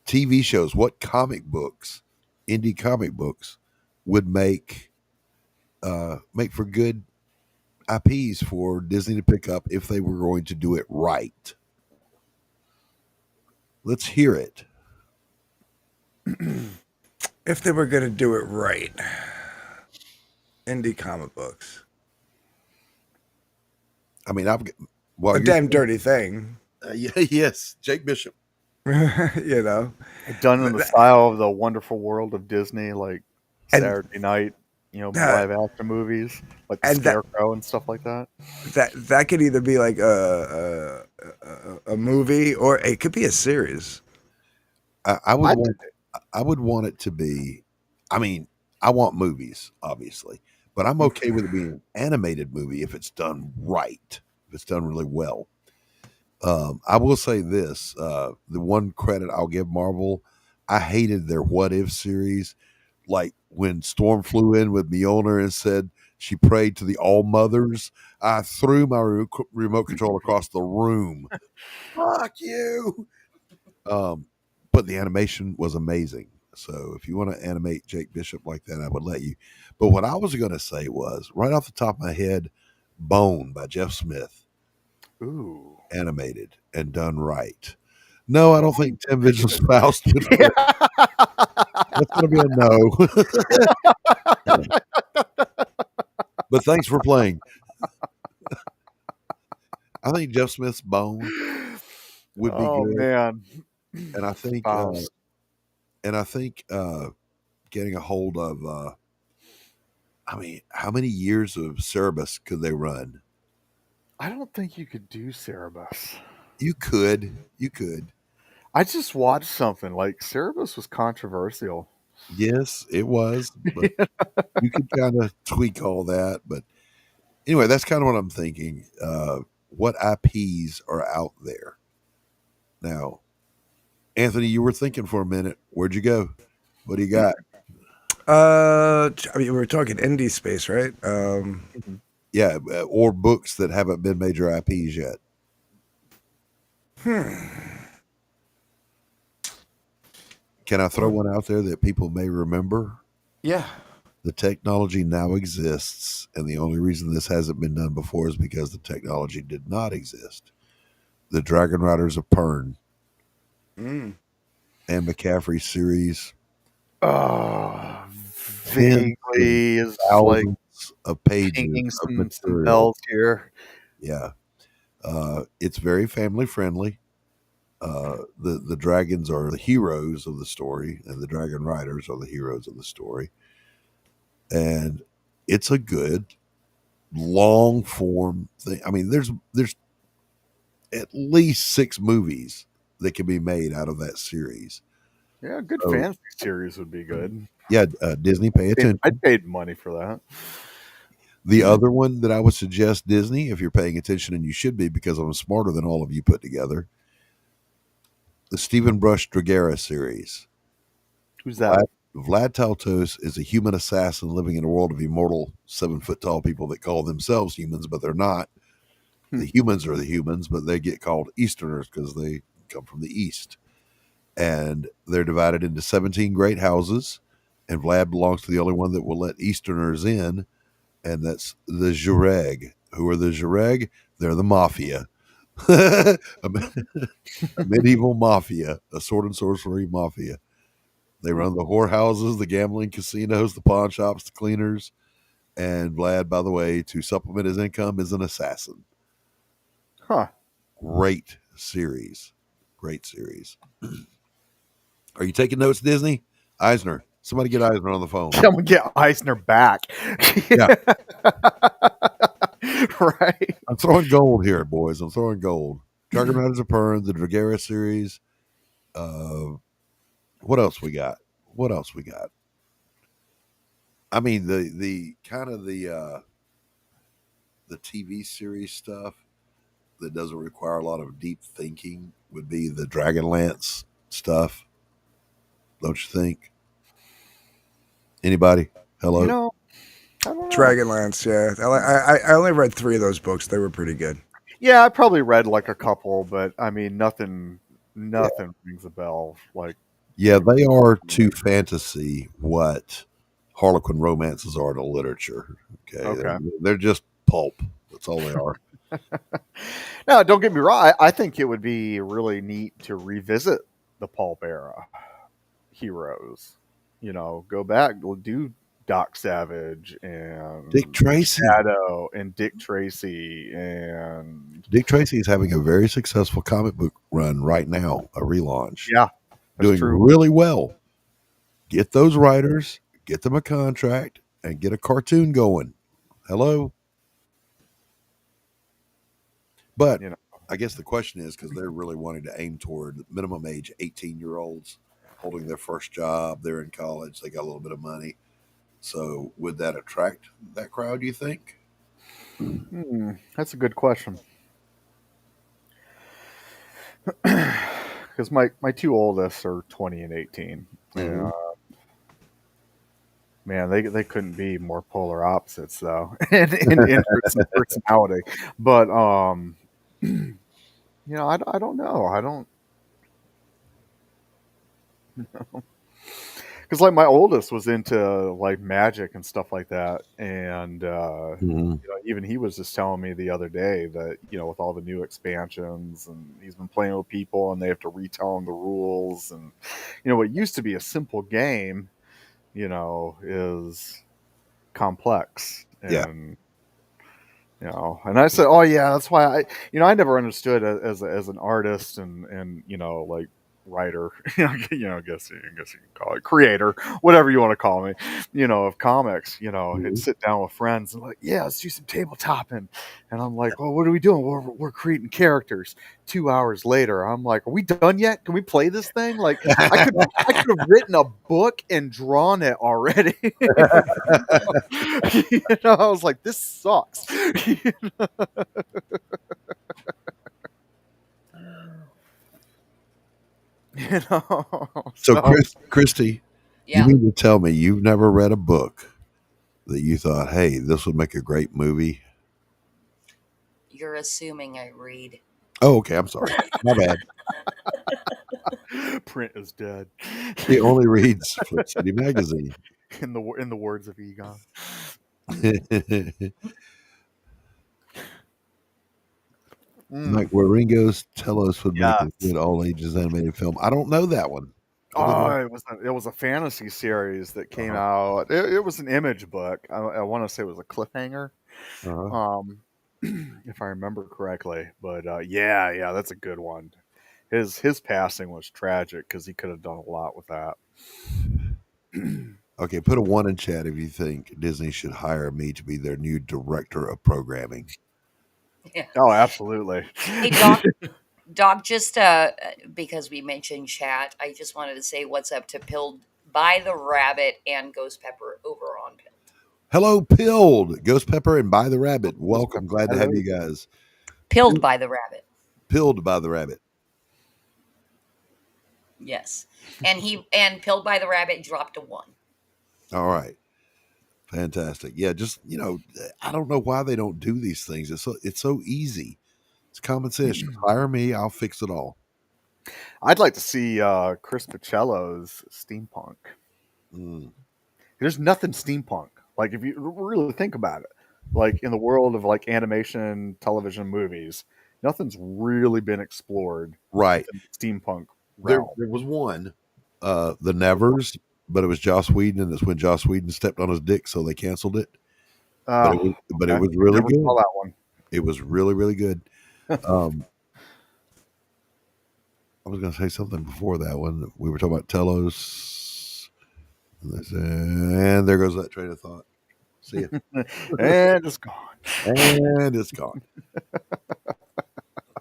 TV shows, what comic books, indie comic books would make for good IPs for Disney to pick up if they were going to do it right? Let's hear it. if they were going to do it right, indie comic books. I mean, a damn dirty thing. Yes, Jake Bishop. Done in the style of the Wonderful World of Disney, like Saturday night, live action movies, like the Scarecrow and stuff like that. That could either be like a movie or it could be a series. I would want it to be. I mean, I want movies, obviously, but I'm okay with it being an animated movie if it's done right, if it's done really well. I will say this: the one credit I'll give Marvel, I hated their What If series. Like when Storm flew in with Mjolnir and said she prayed to the All Mothers, I threw my remote control across the room. Fuck you! But the animation was amazing. So if you want to animate Jake Bishop like that, I would let you. But what I was going to say was, right off the top of my head, Bone by Jeff Smith. Ooh. Animated and done right. No, I don't think Tim Vigil's Faust would fit. That's going to be a no. But thanks for playing. I think Jeff Smith's Bone would be good. Oh man. And I think getting a hold of I mean, how many years of Cerebus could they run? I don't think you could do Cerebus. You could. I just watched something like Cerebus was controversial. Yes, it was. But you could kind of tweak all that. But anyway, that's kind of what I'm thinking. What IPs are out there now? Anthony, you were thinking for a minute. Where'd you go? What do you got? I mean, we're talking indie space, right? Yeah, or books that haven't been major IPs yet. Can I throw one out there that people may remember? Yeah. The technology now exists, and the only reason this hasn't been done before is because the technology did not exist. The Dragon Riders of Pern Mm. and McCaffrey series. Vaguely is like Thousands of pages pinging of some material. bells here. Yeah. It's very family friendly. The dragons are the heroes of the story, and the dragon riders are the heroes of the story. And it's a good long form thing. I mean, there's at least 6 movies that can be made out of that series. Yeah, a good So, fantasy series would be good. yeah, Disney, pay attention. I paid money for that. The other one that I would suggest Disney, if you're paying attention, and you should be because I'm smarter than all of you put together, the Stephen Brush Dragera series. Who's that? Vlad Taltos is a human assassin living in a world of immortal 7-foot tall people that call themselves humans, but they're not. The humans are the humans, but they get called Easterners because they come from the East. And they're divided into 17 great houses, and Vlad belongs to the only one that will let Easterners in, and that's the Jureg. Who are the Jureg? They're the mafia. a medieval mafia, a sword and sorcery mafia. They run the whorehouses, the gambling casinos, the pawn shops, the cleaners. And Vlad, by the way, to supplement his income, is an assassin. Huh. Great series. Great series. Are you taking notes, Disney? Eisner. Somebody get Eisner on the phone. I'm gonna get Eisner back. Yeah. Right. I'm throwing gold here, boys. I'm throwing gold. Dragon Riders of Pern, the Dragera series. What else we got? I mean, the kind of the TV series stuff that doesn't require a lot of deep thinking would be the Dragonlance stuff. Don't you think? Anybody? Hello? You know, I don't know. Dragonlance, yeah. I only read 3 of those books. They were pretty good. Yeah, I probably read like a couple, but I mean, nothing rings a bell. Like, Yeah, they are to fantasy what Harlequin romances are to literature. Okay. They're just pulp. That's all they are. no, don't get me wrong. I think it would be really neat to revisit the pulp era heroes. You know, go back, do Doc Savage and Dick Tracy. Shadow and Dick Tracy and Dick Tracy is having a very successful comic book run right now, a relaunch. Yeah, doing really well. Get those writers, get them a contract, and get a cartoon going. Hello? But I guess the question is, because they're really wanting to aim toward minimum age 18-year-olds holding their first job. They're in college. They got a little bit of money. So would that attract that crowd, you think? That's a good question. Because my 2 oldest are 20 and 18. Mm-hmm. Man, they couldn't be more polar opposites though in interest and personality. But you know, I don't know. I don't know. Because like my oldest was into like magic and stuff like that, and you know, even he was just telling me the other day that, you know, with all the new expansions, and he's been playing with people, and they have to retell him the rules, and you know, what used to be a simple game, you know, is complex. And you know, and I said, oh yeah, that's why I never understood as an artist and you know, like writer, you know, I guess you can call it creator, whatever you want to call me, you know, of comics, you know, and sit down with friends and like, yeah, let's do some tabletopping. And I'm like, well, what are we doing? We're creating characters. 2 hours later, I'm like, are we done yet? Can we play this thing? Like, I could have written a book and drawn it already. You know, I was like, this sucks. You know? You know, so Christy, you mean to tell me you've never read a book that you thought, hey, this would make a great movie? You're assuming I read. Oh, okay. I'm sorry. My bad. Print is dead. He only reads Flip City magazine. In the words of Egon. Mike Waringo's Telos would make a Yes. good all ages animated film. I don't know that one. Oh, it was a fantasy series that came out. It was an Image book. I want to say it was a cliffhanger, if I remember correctly. But yeah, that's a good one. His passing was tragic because he could have done a lot with that. Okay, put a 1 in chat if you think Disney should hire me to be their new director of programming. Yeah. Oh, absolutely. Hey, Doc, just because we mentioned chat, I just wanted to say what's up to Pilled by the Rabbit and Ghost Pepper over on Pilled. Hello, Pilled, Ghost Pepper, and By the Rabbit. Welcome. Glad to have you guys. Pilled by the Rabbit. Pilled by the Rabbit. Yes. And Pilled by the Rabbit dropped a 1. All right. Fantastic. Yeah, just, I don't know why they don't do these things. It's so easy. It's common sense. Just hire me, I'll fix it all. I'd like to see Chris Pacello's steampunk. There's nothing steampunk. Like, if you really think about it, like in the world of like animation, television, movies, nothing's really been explored. Right. In the steampunk There realm. was one, The Nevers, but it was Joss Whedon, and it's when Joss Whedon stepped on his dick, so they canceled it. But it was really Never good. saw that one. It was really, really good. I was going to say something before that one. We were talking about Telos. And there goes that train of thought. See ya. And it's gone. And it's gone.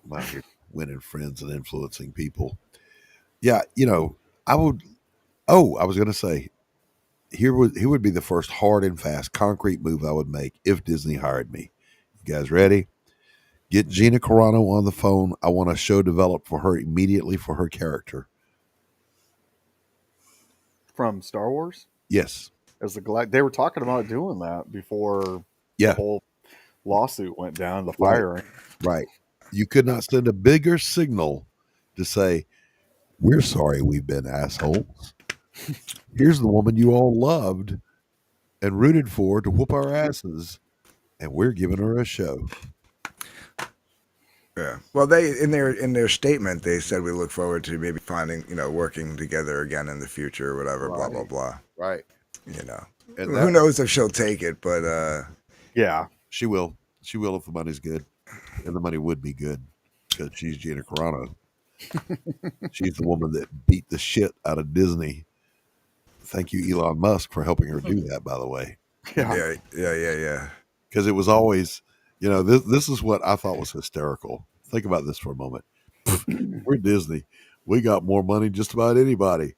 I'm out here winning friends and influencing people. Yeah, I was going to say, here would be the first hard and fast concrete move I would make if Disney hired me. You guys ready? Get Gina Carano on the phone. I want a show developed for her immediately for her character. From Star Wars? Yes. As they were talking about doing that before the whole lawsuit went down, the firing. Right. You could not send a bigger signal to say, we're sorry we've been assholes. Here's the woman you all loved and rooted for to whoop our asses, and we're giving her a show. Yeah. Well, they in their statement they said we look forward to maybe finding working together again in the future or whatever. Blah blah blah. Right. And who knows if she'll take it, but yeah, she will. She will if the money's good, and the money would be good because she's Gina Carano. She's the woman that beat the shit out of Disney. Thank you, Elon Musk, for helping her do that. By the way. Yeah. Because it was always. This is what I thought was hysterical. Think about this for a moment. We're Disney. We got more money than just about anybody.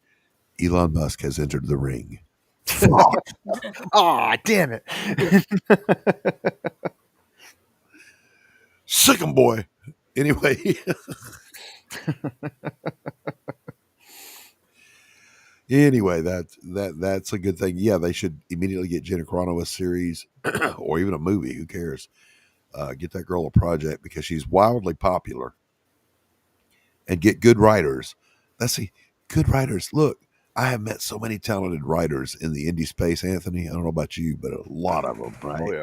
Elon Musk has entered the ring. Oh, damn it. Sick 'em, boy. Anyway. Anyway, that's a good thing. Yeah, they should immediately get Gina Carano a series or even a movie. Who cares? Get that girl a project because she's wildly popular. And get good writers. Good writers. Look, I have met so many talented writers in the indie space, Anthony. I don't know about you, but a lot of them, right? Oh, yeah.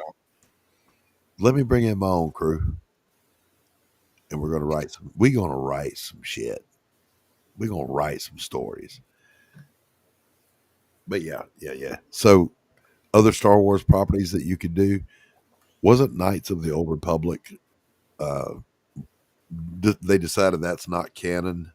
Let me bring in my own crew. And we're going to write some shit. We're going to write some stories. But yeah. So other Star Wars properties that you could do, wasn't Knights of the Old Republic, they decided that's not canon.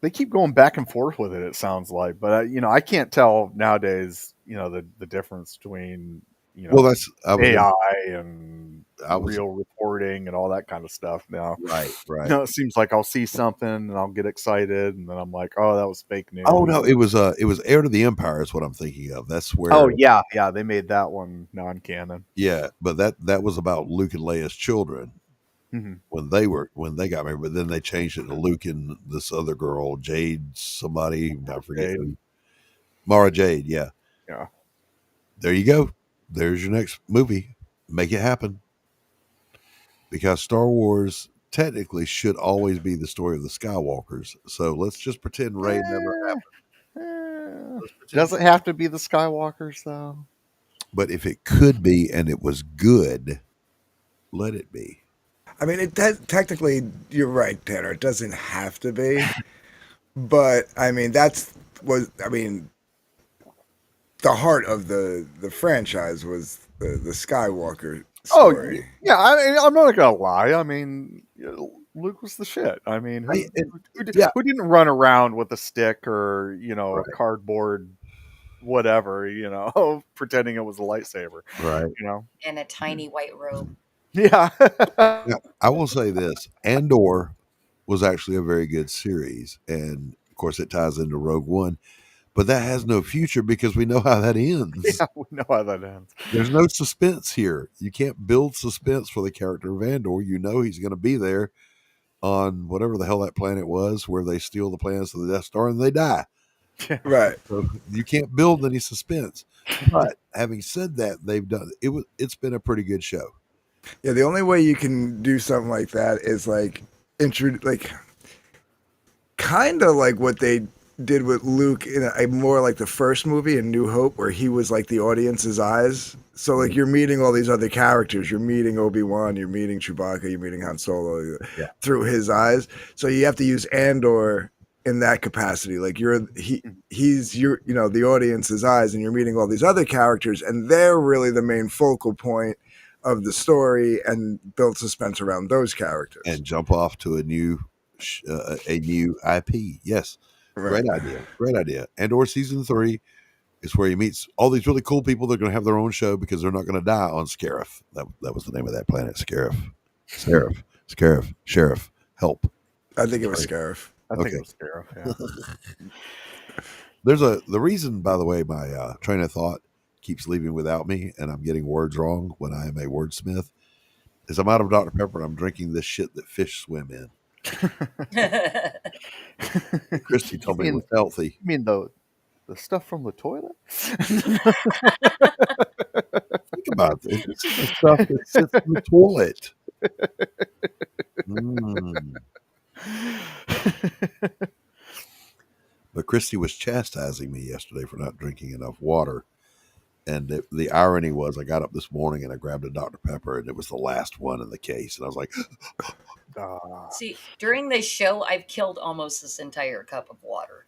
They keep going back and forth with it sounds like, but I can't tell nowadays, the difference between, AI and real reporting and all that kind of stuff now. Right. It seems like I'll see something and I'll get excited and then I'm like, oh, that was fake news. Oh no, it was Heir to the Empire is what I'm thinking of. That's where. Oh yeah, they made that one non-canon. Yeah, but that was about Luke and Leia's children when they got married. But then they changed it to Luke and this other girl, Jade, somebody I forget who. Mara Jade. Yeah. There you go. There's your next movie. Make it happen. Because Star Wars technically should always be the story of the Skywalkers. So let's just pretend Rey never happened. Doesn't have to be the Skywalkers, though. But if it could be and it was good, let it be. I mean, it does, technically, you're right, Tanner. It doesn't have to be, but I mean, the heart of the franchise was the Skywalker story. Oh, yeah. I mean, I'm not gonna lie. I mean, Luke was the shit. I mean, who didn't run around with a stick or a cardboard, whatever, pretending it was a lightsaber, Right. And a tiny white robe. Yeah. Now, I will say this: Andor was actually a very good series, and of course, it ties into Rogue One. But that has no future because we know how that ends. Yeah, we know how that ends. There's no suspense here. You can't build suspense for the character of Andor. You know he's going to be there on whatever the hell that planet was, where they steal the plans of the Death Star and they die. Right. So you can't build any suspense. But having said that, they've done it. It's been a pretty good show. Yeah, the only way you can do something like that is kind of like what they did with Luke in a more like the first movie in New Hope, where he was like the audience's eyes. So like you're meeting all these other characters, you're meeting Obi-Wan, you're meeting Chewbacca, you're meeting Han Solo through his eyes. So you have to use Andor in that capacity. Like he's your the audience's eyes, and you're meeting all these other characters, and they're really the main focal point of the story, and build suspense around those characters and jump off to a new IP. Yes. Right. Great idea. Andor season 3 is where he meets all these really cool people. They're going to have their own show because they're not going to die on Scarif. That was the name of that planet, Scarif. Sheriff. Help. I think it was Scarif. I think it was Scarif. Yeah. The reason, by the way, my train of thought keeps leaving without me, and I'm getting words wrong when I am a wordsmith, is I'm out of Dr. Pepper and I'm drinking this shit that fish swim in. Christy told me it was healthy. You mean the stuff from the toilet? Think about this. This is the stuff that sits in the toilet. But Christy was chastising me yesterday for not drinking enough water. And the irony was, I got up this morning and I grabbed a Dr. Pepper, and it was the last one in the case. And I was like, See, during this show, I've killed almost this entire cup of water.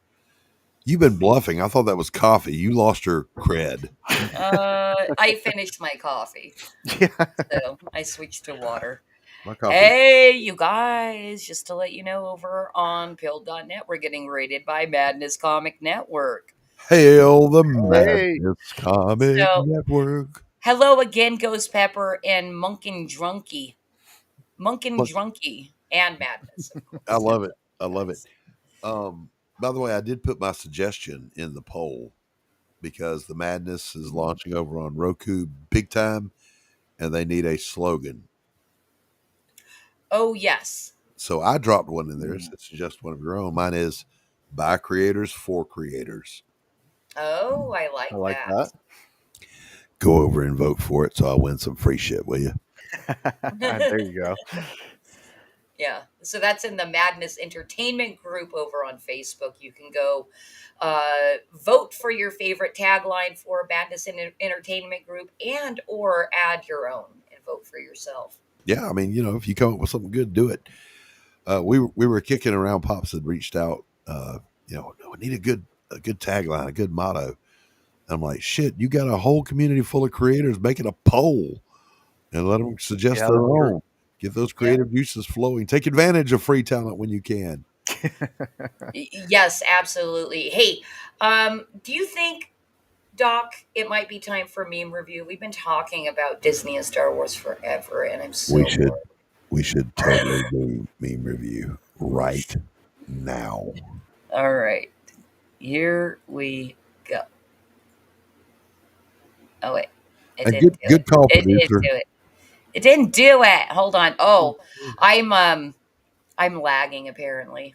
you've been bluffing. I thought that was coffee. You lost your cred. I finished my coffee. So I switched to water. My coffee. Hey, you guys, just to let you know, over on Pilled.net, we're getting rated by Madness Comic Network. Hail the Madness Comic Network. Hello again, Ghost Pepper and Munkin' Drunky. Drunky and Madness, of course. I love it. By the way, I did put my suggestion in the poll because the Madness is launching over on Roku big time, and they need a slogan. Oh, yes. So I dropped one in there. Suggest one of your own. Mine is by creators for creators. Oh, I like that. Go over and vote for it so I'll win some free shit, will you? There you go. Yeah. So that's in the Madness Entertainment group over on Facebook. You can go vote for your favorite tagline for Madness Entertainment group and or add your own and vote for yourself. Yeah, I mean, if you come up with something good, do it. We were kicking around. Pops had reached out. We need a good tagline, a good motto. I'm like, shit, you got a whole community full of creators. Make it a poll and let them suggest their own. Get those creative juices flowing. Take advantage of free talent when you can. Yes, absolutely. Hey, do you think, Doc, it might be time for meme review? We've been talking about Disney and Star Wars forever, and I'm so we should totally do meme review right now. All right. Here we go. Oh, wait. Good call, It producer. didn't do it. It didn't do it. Hold on. Oh, I'm lagging apparently.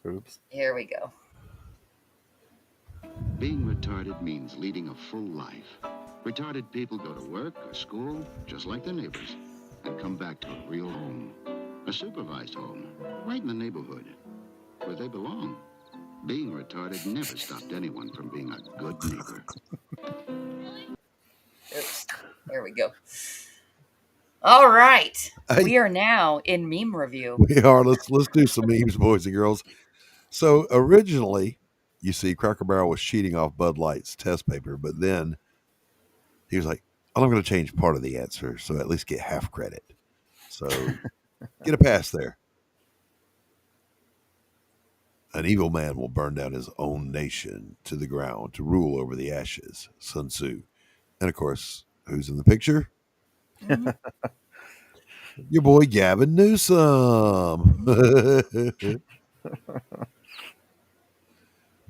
Oops. Here we go. Being retarded means leading a full life. Retarded people go to work or school just like their neighbors and come back to a real home. A supervised home, right in the neighborhood, where they belong. Being retarded never stopped anyone from being a good neighbor. Oops. There we go. All right. Hey. We are now in meme review. We are. Let's do some memes, boys and girls. So originally, you see, Cracker Barrel was cheating off Bud Light's test paper, but then he was like, "Oh, I'm going to change part of the answer, so at least get half credit." So get a pass there. An evil man will burn down his own nation to the ground to rule over the ashes. Sun Tzu. And of course, who's in the picture? Your boy Gavin Newsom.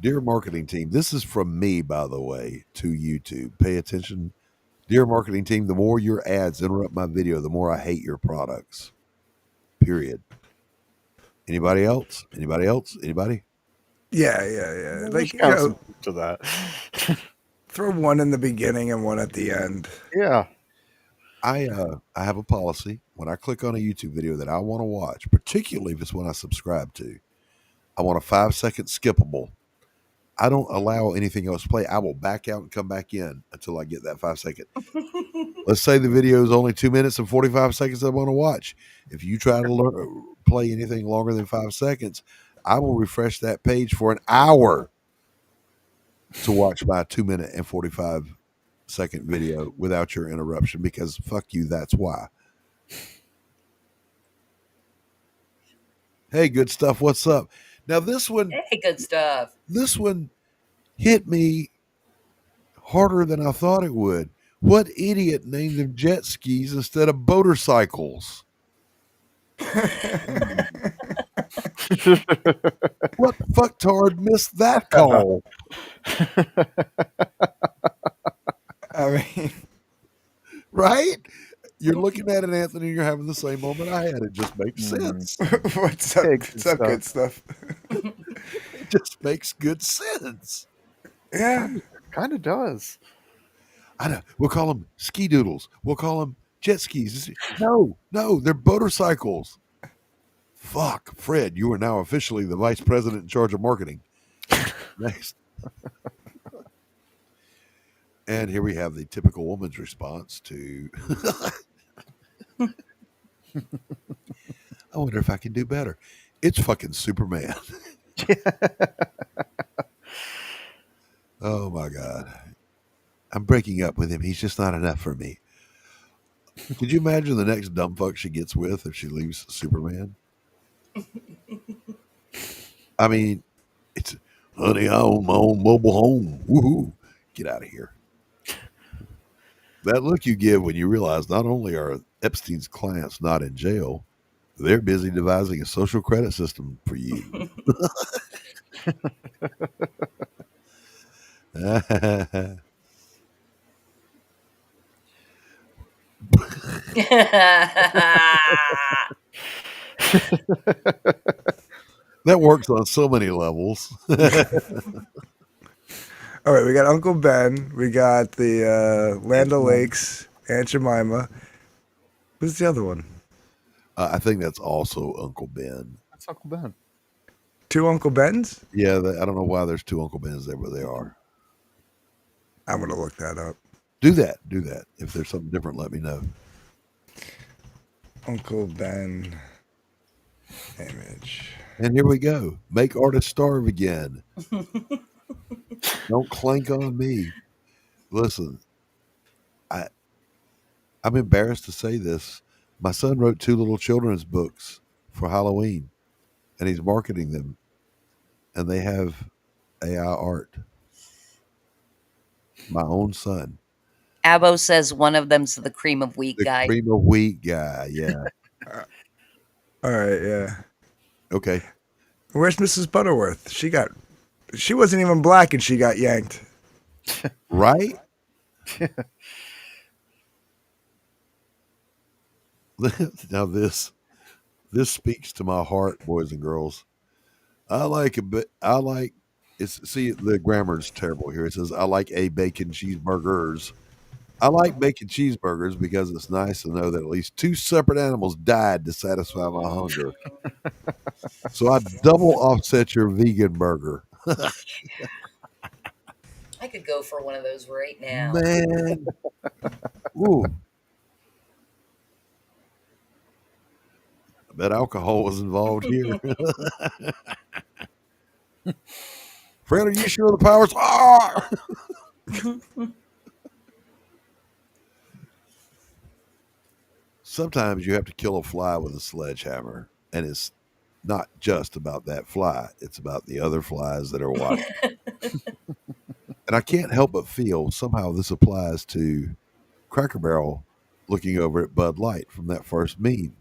Dear marketing team, this is from me, by the way, to YouTube. Pay attention. Dear marketing team, the more your ads interrupt my video, the more I hate your products. Period. Anybody else? Anybody else? Anybody? Yeah. Like, to that. Throw one in the beginning and one at the end. Yeah. I have a policy. When I click on a YouTube video that I want to watch, particularly if it's one I subscribe to, I want a 5-second skippable. I don't allow anything else to play. I will back out and come back in until I get that 5-second. Let's say the video is only 2 minutes and 45 seconds I want to watch. If you try to play anything longer than 5 seconds, I will refresh that page for an hour to watch my 2 minute and 45 second video without your interruption, because fuck you, that's why. Hey, good stuff. What's up? Now this one, Hey, good stuff. This one hit me harder than I thought it would. What idiot named them jet skis instead of motorcycles? What fucktard missed that call? I mean, right? You're looking at it, Anthony, and you're having the same moment I had. It just makes sense. What's up? What's up, good stuff? It just makes good sense. Yeah. Kind of does. I know. We'll call them ski doodles. We'll call them jet skis. No, they're motorcycles. Fuck, Fred, you are now officially the vice president in charge of marketing. Next. And here we have the typical woman's response to I wonder if I can do better. It's fucking Superman. Oh my God. I'm breaking up with him. He's just not enough for me. Could you imagine the next dumb fuck she gets with if she leaves Superman? I mean, it's, honey, I own my own mobile home. Woohoo. Get out of here. That look you give when you realize not only are Epstein's clients not in jail, they're busy devising a social credit system for you. That works on so many levels. All right, we got Uncle Ben. We got the Land O'Lakes, Aunt Jemima. Who's the other one? I think that's also Uncle Ben. That's Uncle Ben. Two Uncle Bens? Yeah, I don't know why there's two Uncle Bens there, but they are. I'm going to look that up. Do that. If there's something different, let me know. Uncle Ben image. And here we go. Make artists starve again. Don't clank on me. Listen, I'm embarrassed to say this. My son wrote 2 little children's books for Halloween, and he's marketing them, and they have AI art. My own son. Abo says one of them's the cream of wheat The guy. cream of wheat guy, yeah. All right, yeah. Okay. Where's Mrs. Butterworth? She wasn't even black and she got yanked. Right? Now this speaks to my heart, boys and girls. See, the grammar's terrible here. It says I like a bacon cheeseburgers. I like bacon cheeseburgers because it's nice to know that at least 2 separate animals died to satisfy my hunger. So I double offset your vegan burger. I could go for one of those right now. Man. Ooh. I bet alcohol was involved here. Fred, are you sure the powers are? Sometimes you have to kill a fly with a sledgehammer, and it's not just about that fly, it's about the other flies that are watching. And I can't help but feel somehow this applies to Cracker Barrel looking over at Bud Light from that first meme.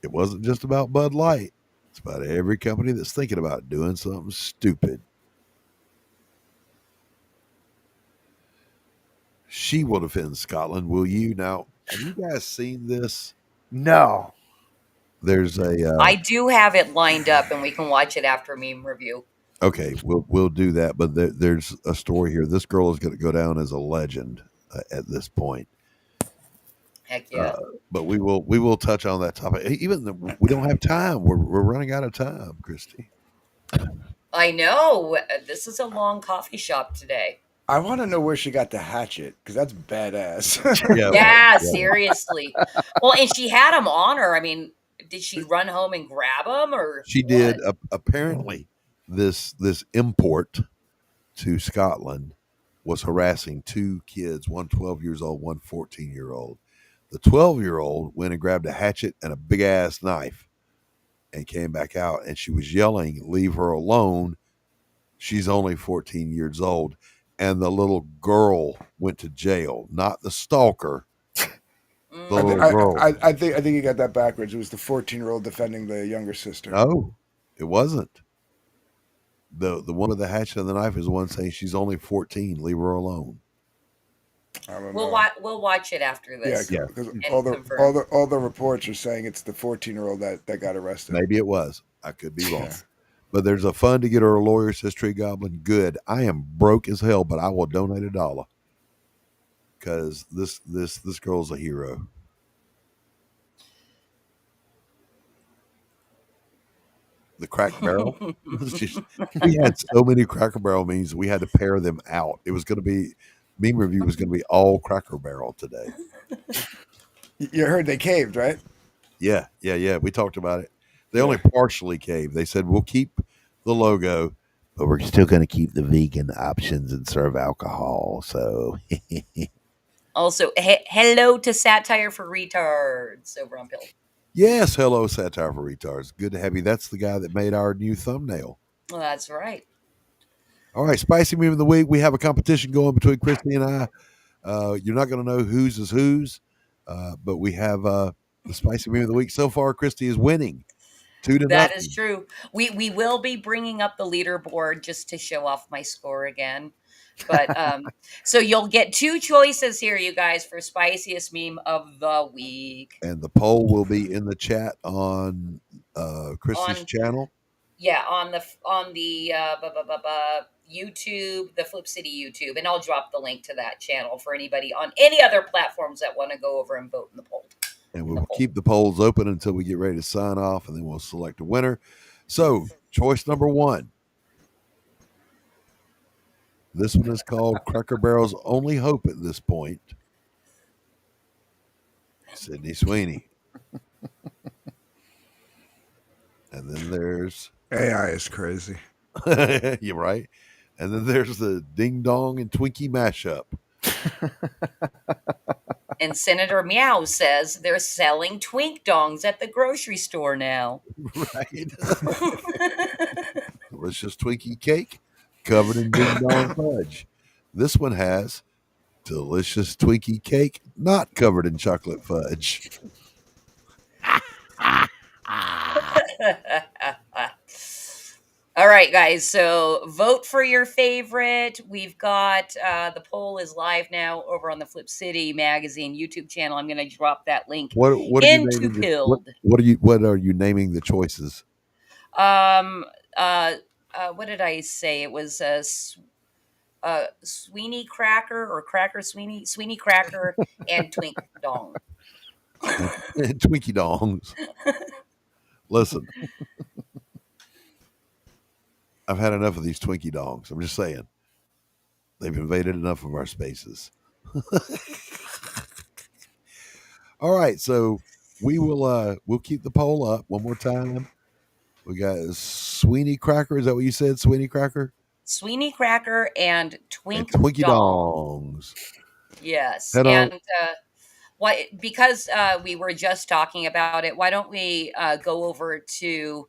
It wasn't just about Bud Light. It's about every company that's thinking about doing something stupid. She will defend Scotland, will you? Now, have you guys seen this? No. There's a I do have it lined up, and we can watch it after meme review. okay, we'll do that. But there's a story here. This girl is going to go down as a legend at this point. Heck yeah! But we will touch on that topic. We don't have time. We're running out of time, Christy. I know. This is a long coffee shop today. I want to know where she got the hatchet because that's badass. Yeah, seriously. Well, and she had them on her. I mean, did she run home and grab them, or She did. Apparently, this import to Scotland was harassing two kids, one 12 years old, one 14-year-old. The 12-year-old went and grabbed a hatchet and a big ass knife and came back out, and she was yelling, "Leave her alone. She's only 14 years old." And the little girl went to jail, not the stalker. The little girl. I think you got that backwards. It was the 14-year-old defending the younger sister. No, it wasn't. The one with the hatchet and the knife is the one saying she's only 14. Leave her alone. we'll watch it after this. Yeah, because and all confirm. the reports are saying it's the 14-year-old that got arrested. Maybe it was. I could be wrong. But there's a fund to get her a lawyer, says Tree Goblin. Good. I am broke as hell, but I will donate $1 because this girl's a hero. The Cracker Barrel. We had so many Cracker Barrel memes, we had to pare them out. It was going to be meme review was going to be all Cracker Barrel today. You heard they caved, right? Yeah. We talked about it. They only partially caved. They said we'll keep the logo, but we're still going to keep the vegan options and serve alcohol. So, Also, hello to Satire for Retards over on Pill. yes, hello, Satire for Retards. Good to have you. That's the guy that made our new thumbnail. Well, that's right. All right, Spicy Meme of the Week. We have a competition going between Christy and I. You're not going to know whose is whose, but we have the Spicy Meme of the Week. So far, Christy is winning 2-0. That is true. We will be bringing up the leaderboard just to show off my score again. But so you'll get 2 choices here, you guys, for spiciest meme of the week. And the poll will be in the chat on Christy's channel. Yeah, on the YouTube, the Flip City YouTube, and I'll drop the link to that channel for anybody on any other platforms that want to go over and vote in the poll. And we'll keep the polls open until we get ready to sign off, and then we'll select a winner. So, choice number 1. This one is called Cracker Barrel's only hope at this point. Sydney Sweeney. And then there's AI is crazy. You're right. And then there's the Ding Dong and Twinkie mashup. And Senator Meow says they're selling Twink Dongs at the grocery store now. Right. Delicious Twinkie cake covered in Ding Dong fudge. This one has delicious Twinkie cake not covered in chocolate fudge. All right, guys. So vote for your favorite. We've got the poll is live now over on the Flip City Magazine YouTube channel. I'm going to drop that link What are you into naming Pilled. what are you naming the choices? What did I say? It was Sweeney Cracker or Cracker Sweeney Cracker, and Twink Dong. And Twinkie Dongs. Listen. I've had enough of these Twinkie dongs. I'm just saying. They've invaded enough of our spaces. All right, so we'll keep the poll up one more time. We got Sweeney Cracker. Is that what you said, Sweeney Cracker? Sweeney Cracker and And Twink Twinkie Dong. dongs. Yes, Head on. and why? Because we were just talking about it. Why don't we go over to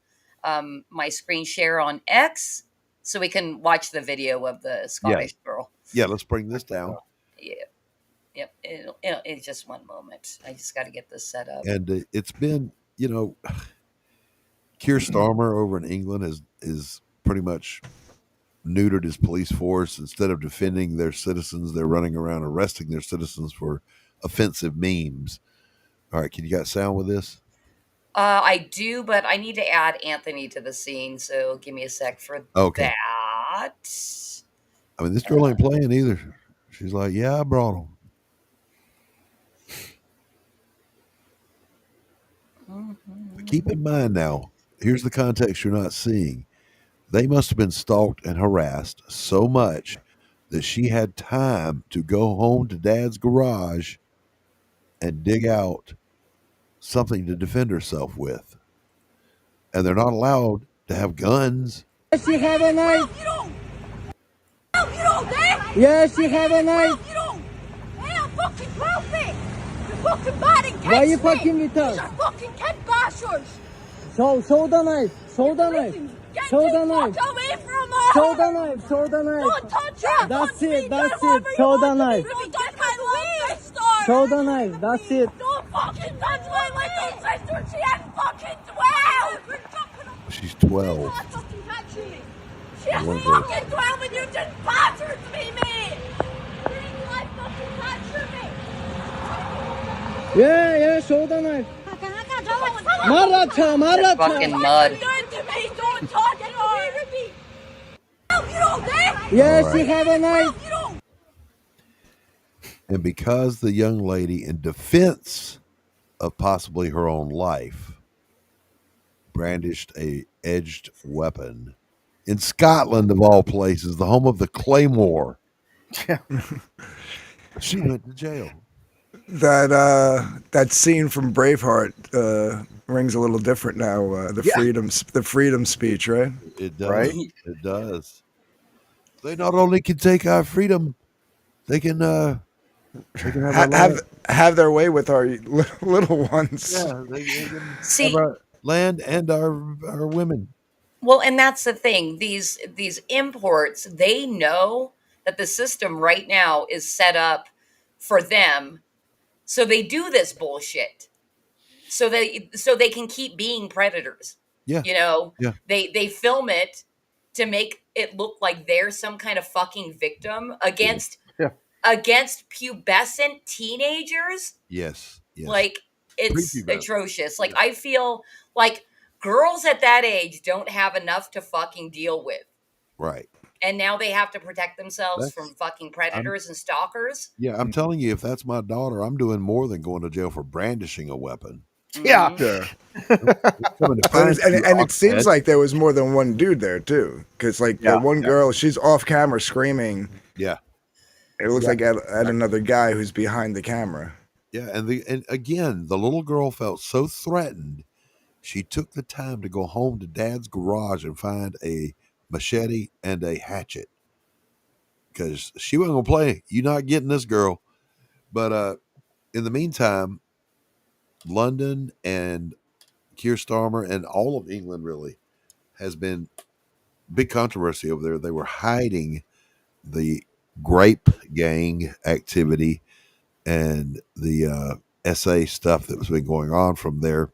my screen share on X so we can watch the video of the Scottish girl? Yeah, let's bring this down. Yeah. Yep. It's just one moment. I just got to get this set up. And it's been, Keir Starmer over in England is pretty much neutered his police force. Instead of defending their citizens, they're running around arresting their citizens for offensive memes. All right, can you got sound with this? I do, but I need to add Anthony to the scene, so give me a sec for Okay. that. I mean, this girl ain't playing either. She's like, yeah, I brought them. But keep in mind now, here's the context you're not seeing. They must have been stalked and harassed so much that she had time to go home to Dad's garage and dig out something to defend herself with. And they're not allowed to have guns. Does she have a knife? You don't dare! Yes, she have a knife. You don't! Hey, I'm fucking perfect! You're fucking bad and Why you fucking with us? These are fucking kid bashers! Show the knife. Show the knife. Get Show the the knife. fuck away from her! Show the knife. Show the knife. Don't touch her! That's Touch it. me, That's do it. whatever Show you the want to knife. me. Get my little sister! Show the knife. That's it. Don't fucking touch my little sister! She ain't fucking 12! She's 12. You're not fucking touching me! She I is wonder- fucking 12 and you just battered me, mate! You ain't like fucking touching me! Yeah, show the knife. Maratha. Fucking mud. Don't to me! Don't touch her! No, you don't dare! Yeah, All she right. have a knife. And because the young lady, in defense of possibly her own life, brandished a edged weapon in Scotland, of all places, the home of the Claymore, she went to jail. That scene from Braveheart rings a little different now. The freedom speech, right? It does. It does. They not only can take our freedom, they can have our land. have their way with our little ones. Yeah, they can See- have our land and our women. Well, and that's the thing. These imports, they know that the system right now is set up for them. So they do this bullshit. So they can keep being predators. Yeah. Yeah. They film it to make it look like they're some kind of fucking victim against pubescent teenagers. Yes. Like, it's Prepubescent. atrocious. Like, I feel like girls at that age don't have enough to fucking deal with. Right. And now they have to protect themselves That's- from fucking predators and stalkers. Yeah, I'm telling you, if that's my daughter, I'm doing more than going to jail for brandishing a weapon. Yeah. Coming to find you, And it seems Ahmed. like there was more than one dude there too, because the one girl, she's off camera screaming. Yeah. It looks like at another guy who's behind the camera. Yeah, and again, the little girl felt so threatened, she took the time to go home to Dad's garage and find a machete and a hatchet, because she wasn't gonna play. You're not getting this, girl. But in the meantime, London and Keir Starmer and all of England really has been big controversy over there. They were hiding the grape gang activity and the SA stuff that was been going on from their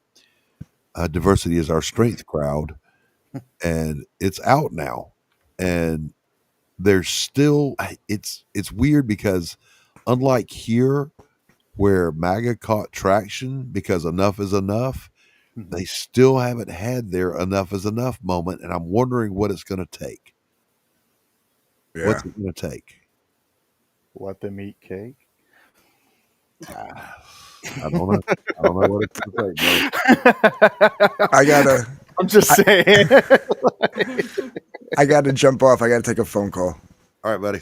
Diversity is Our Strength crowd, and it's out now. And there's still it's weird because unlike here where MAGA caught traction because enough is enough, they still haven't had their enough is enough moment, and I'm wondering what it's going to take. Yeah. What's it going to take? Let them eat cake. I don't know. I don't know what it's going to take, bro. I gotta. I'm just saying. I got to jump off. I got to take a phone call. All right, buddy.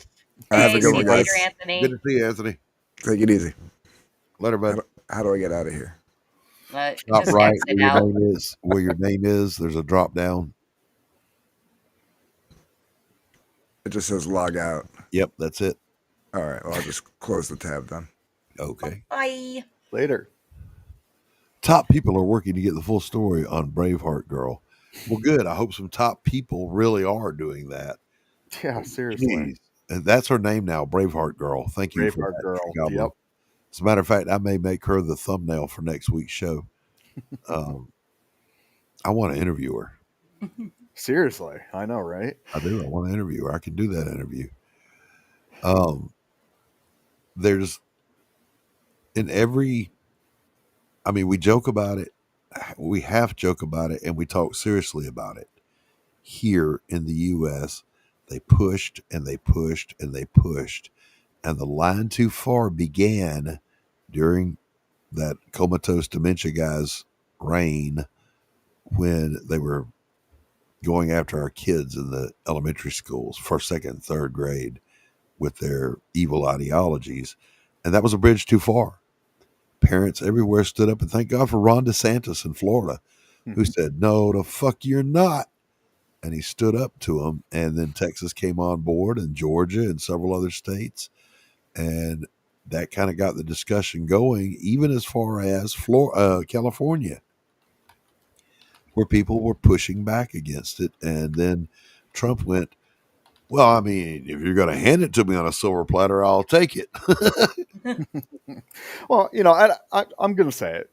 Have a Hey, good see one, you later, guys. Anthony. Good to see you, Anthony. Take it easy. Later, bud. How do I get out of here? Top Just right exit where your out. name is. Where your name is. There's a drop down. It just says log out. Yep, that's it. All right. Well, I'll just close the tab then. Okay. Bye. Later. Top people are working to get the full story on Braveheart Girl. Well, good. I hope some top people really are doing that. Yeah, seriously. Jeez. And that's her name now, Braveheart Girl. Thank you for Braveheart that, Girl. Goblin. Yep. As a matter of fact, I may make her the thumbnail for next week's show. I want to interview her. Seriously, I know, right? I do. I want to interview her. I can do that interview. There's in every. I mean, we joke about it. We half joke about it, and we talk seriously about it. Here in the U.S., they pushed and they pushed and they pushed, and the line too far began during that comatose dementia guy's reign when they were going after our kids in the elementary schools, first, second, third grade, with their evil ideologies. And that was a bridge too far. Parents everywhere stood up, and thank God for Ron DeSantis in Florida, who said, no, the fuck you're not. And he stood up to them. And then Texas came on board, and Georgia and several other states. And that kind of got the discussion going, even as far as California, where people were pushing back against it. And then Trump went, well, I mean, if you're going to hand it to me on a silver platter, I'll take it. Well, I'm going to say it,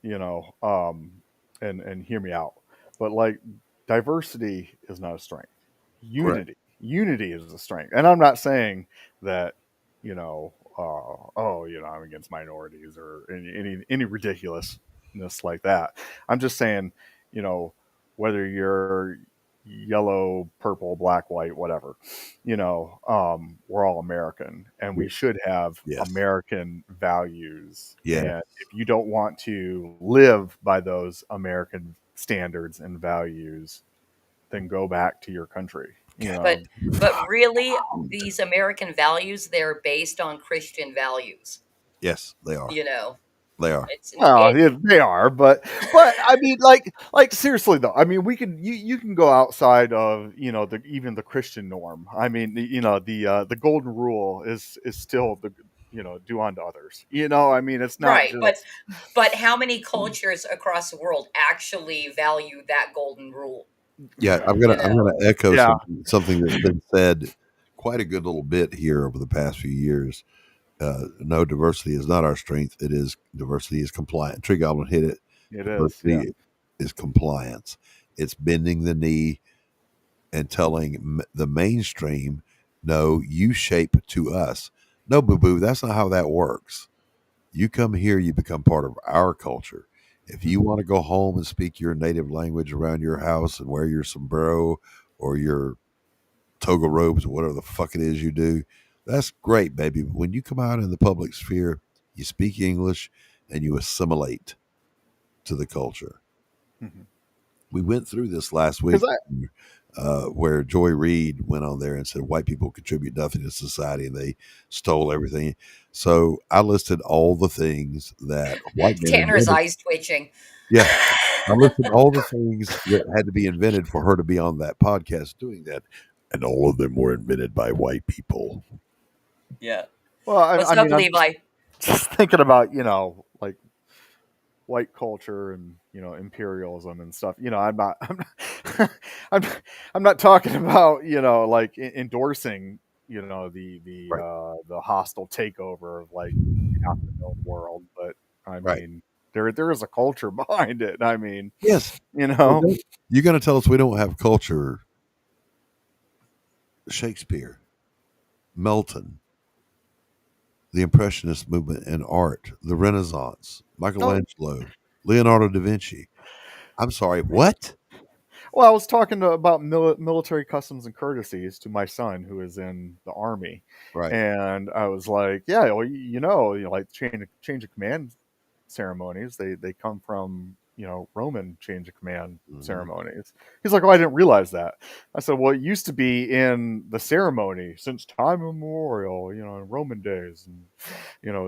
and hear me out. But like, diversity is not a strength. Unity is a strength. And I'm not saying that, I'm against minorities or any ridiculousness like that. I'm just saying, whether you're yellow, purple, black, white, whatever, we're all American, and we should have American values. Yeah. And if you don't want to live by those American standards and values, then go back to your country. But really, these American values, they're based on Christian values. Yes, they are. They are. They are, but I mean, like seriously though, I mean, you can go outside of even the Christian norm. I mean, the golden rule is still the do unto others. I mean, it's not right, just... but how many cultures across the world actually value that golden rule? Yeah, I'm gonna echo something that's been said quite a good little bit here over the past few years. No, diversity is not our strength. It is diversity is compliant. Tree Goblin hit it. Diversity is compliance. It's bending the knee and telling the mainstream, no, you shape to us. No, boo-boo, that's not how that works. You come here, you become part of our culture. If you want to go home and speak your native language around your house and wear your sombrero or your toga robes or whatever the fuck it is you do, that's great, baby. But when you come out in the public sphere, you speak English and you assimilate to the culture. Mm-hmm. We went through this last week where Joy Reid went on there and said white people contribute nothing to society and they stole everything. So I listed all the things that white men Tanner's invented. eyes twitching. Yeah. I listed all the things that had to be invented for her to be on that podcast doing that. And all of them were invented by white people. Yeah. Well, I mean, Levi? Just thinking about, like white culture and, imperialism and stuff. I'm not talking about, like endorsing, the hostile takeover of like half the known world. But I mean, there is a culture behind it. I mean, yes, you're going to tell us we don't have culture. Shakespeare, Milton, the Impressionist movement and art, the Renaissance, Michelangelo, Leonardo da Vinci. I'm sorry, what? Well, I was talking about military customs and courtesies to my son who is in the Army. Right. And I was like, yeah, well, like change of command ceremonies, they come from Roman change of command ceremonies. He's like, oh, I didn't realize that. I said, well, it used to be in the ceremony since time immemorial, in Roman days. And,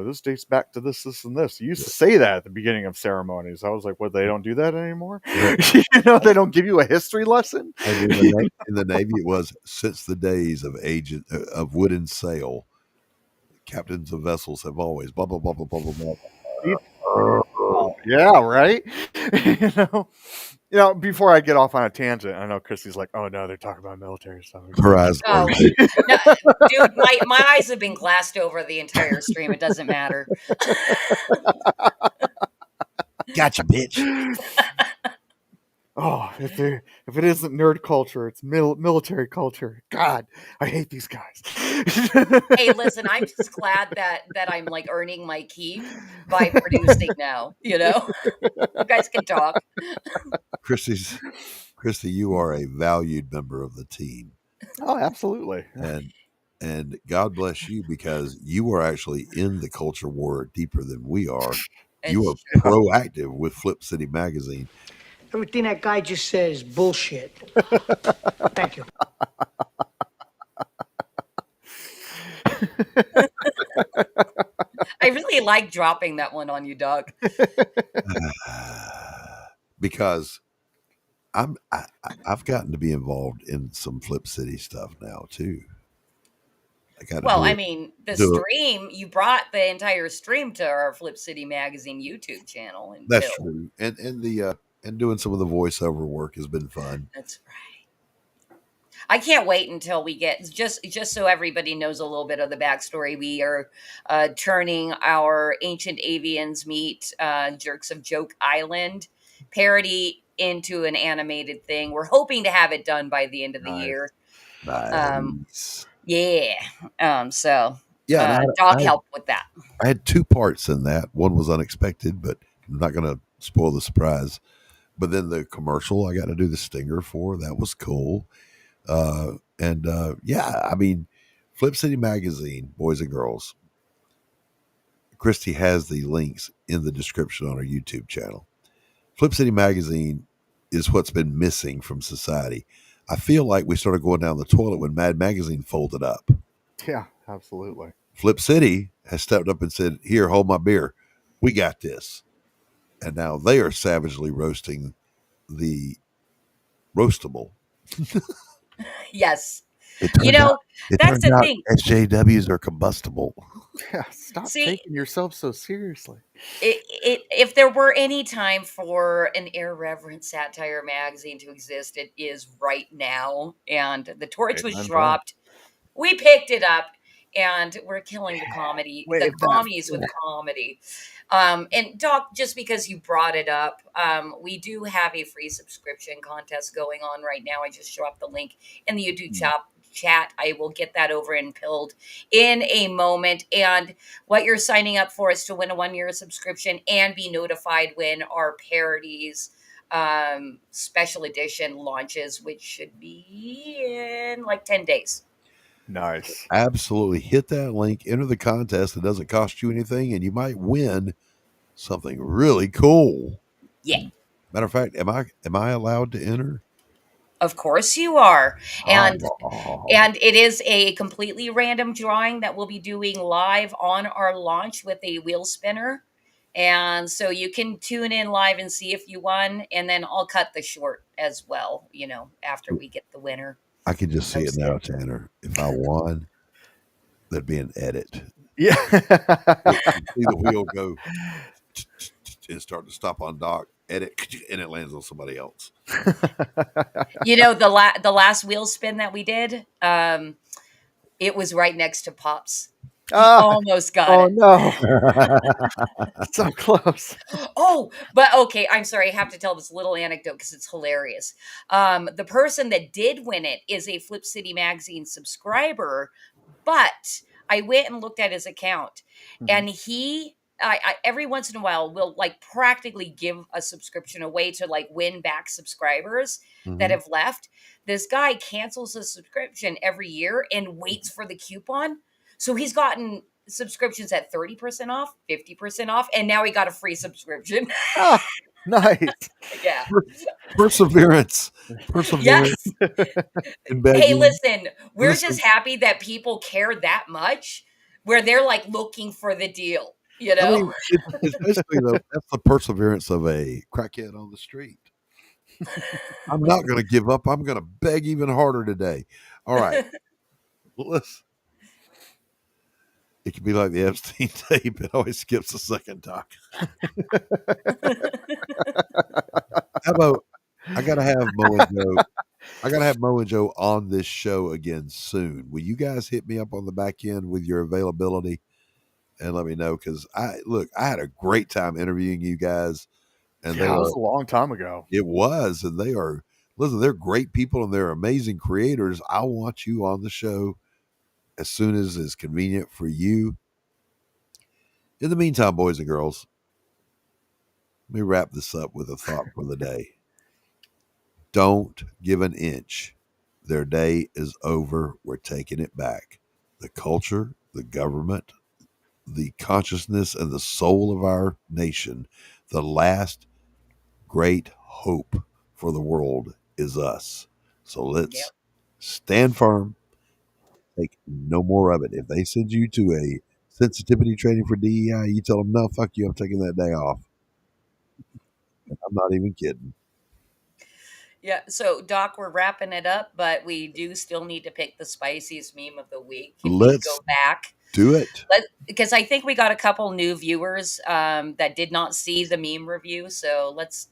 this dates back to this, and this. You used to say that at the beginning of ceremonies. I was like, what, they don't do that anymore? They don't give you a history lesson? And in the Navy, it was since the days of wooden sail. Captains of vessels have always blah, blah, blah, blah, blah, blah, blah. Yeah, right? Before I get off on a tangent, I know Christy's like, oh no, they're talking about military stuff. Her eyes Oh, no, dude, my eyes have been glassed over the entire stream. It doesn't matter. Gotcha, bitch. Oh, if it isn't nerd culture, it's military culture. God, I hate these guys. Hey, listen, I'm just glad that I'm like earning my keep by producing now. You guys can talk. Christy, you are a valued member of the team. Oh, absolutely. And God bless you, because you are actually in the culture war deeper than we are. You are proactive with Flip City Magazine. Everything that guy just says is bullshit. Thank you. I really like dropping that one on you, Doug. Because I've gotten to be involved in some Flip City stuff now too. The stream, you brought the entire stream to our Flip City Magazine YouTube channel. And that's true. And doing some of the voiceover work has been fun. That's right. I can't wait until we get, just so everybody knows a little bit of the backstory. We are turning our Ancient Avians Meet Jerks of Joke Island parody into an animated thing. We're hoping to have it done by the end of the year. Nice. Doc helped with that. I had two parts in that. One was unexpected, but I'm not going to spoil the surprise. But then the commercial I got to do the stinger for, that was cool. Flip City Magazine, boys and girls. Christy has the links in the description on our YouTube channel. Flip City Magazine is what's been missing from society. I feel like we started going down the toilet when Mad Magazine folded up. Yeah, absolutely. Flip City has stepped up and said, here, hold my beer. We got this. And now they are savagely roasting the roastable. Yes. That's the thing. SJWs are combustible. Yeah, stop taking yourself so seriously. If there were any time for an irreverent satire magazine to exist, it is right now. And the torch was dropped. We picked it up, and we're killing the comedy, the commies with comedy. And Doc, just because you brought it up, we do have a free subscription contest going on right now. I just dropped the link in the YouTube chat. I will get that over and pilled in a moment. And what you're signing up for is to win a 1-year subscription and be notified when our parodies special edition launches, which should be in like 10 days. Nice. Absolutely. Hit that link, enter the contest. It doesn't cost you anything, and you might win something really cool. Yeah. Matter of fact, am I allowed to enter? Of course you are. And it is a completely random drawing that we'll be doing live on our launch with a wheel spinner. And so you can tune in live and see if you won, and then I'll cut the short as well, after we get the winner. I can just see it now, Tanner. If I won, there'd be an edit. Yeah. See the wheel go and start to stop on Doc, edit, and it lands on somebody else. The last wheel spin that we did, it was right next to Pop's. He almost got it. Oh, no. So close. Oh, but okay. I'm sorry. I have to tell this little anecdote because it's hilarious. The person that did win it is a Flip City Magazine subscriber, but I went and looked at his account, and I every once in a while will like practically give a subscription away to like win back subscribers that have left. This guy cancels a subscription every year and waits for the coupon. So he's gotten subscriptions at 30% off, 50% off, and now he got a free subscription. Nice. Yeah. Perseverance. Yes. In Hey, begging. listen, we're just happy that people care that much where they're like looking for the deal, you I know? mean, it's basically that's the perseverance of a crackhead on the street. I'm not going to give up. I'm going to beg even harder today. All right. Well, it could be like the Epstein tape. It always skips the second talk. How about I got to have Mo and Joe. I got to have Mo and Joe on this show again soon. Will you guys hit me up on the back end with your availability and let me know? Because I had a great time interviewing you guys, and Yeah, it was a long time ago. It was, and listen, they're great people and they're amazing creators. I want you on the show as soon as it's convenient for you. In the meantime, boys and girls, let me wrap this up with a thought for the day. Don't give an inch. Their day is over. We're taking it back. The culture, the government, the consciousness, and the soul of our nation, the last great hope for the world is us. So let's stand firm. Take no more of it. If they send you to a sensitivity training for DEI, you tell them, no, fuck you, I'm taking that day off. And I'm not even kidding. Yeah, so Doc, we're wrapping it up, but we do still need to pick the spiciest meme of the week. Can we Let's go back? do it. Because I think we got a couple new viewers that did not see the meme review. So let's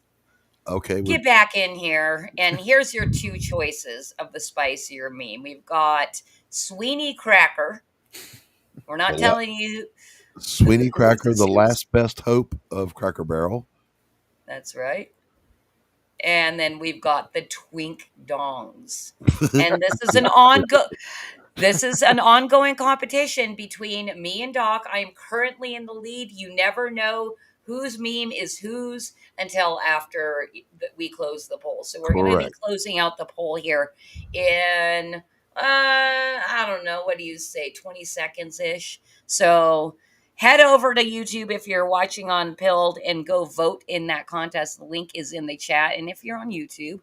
Okay. get back in here. And here's your two choices of the spicier meme. We've got Sweeney Cracker. We're not telling you. Sweeney Cracker, this the is. last best hope of Cracker Barrel. That's right. And then we've got the Twink Dongs. And this is an ongoing competition between me and Doc. I am currently in the lead. You never know whose meme is whose until after we close the poll. So we're going to be Correct. closing out the poll here in I don't know, what do you say, 20 seconds ish. So head over to YouTube if you're watching on Pilled and go vote in that contest. The link is in the chat. And if you're on YouTube,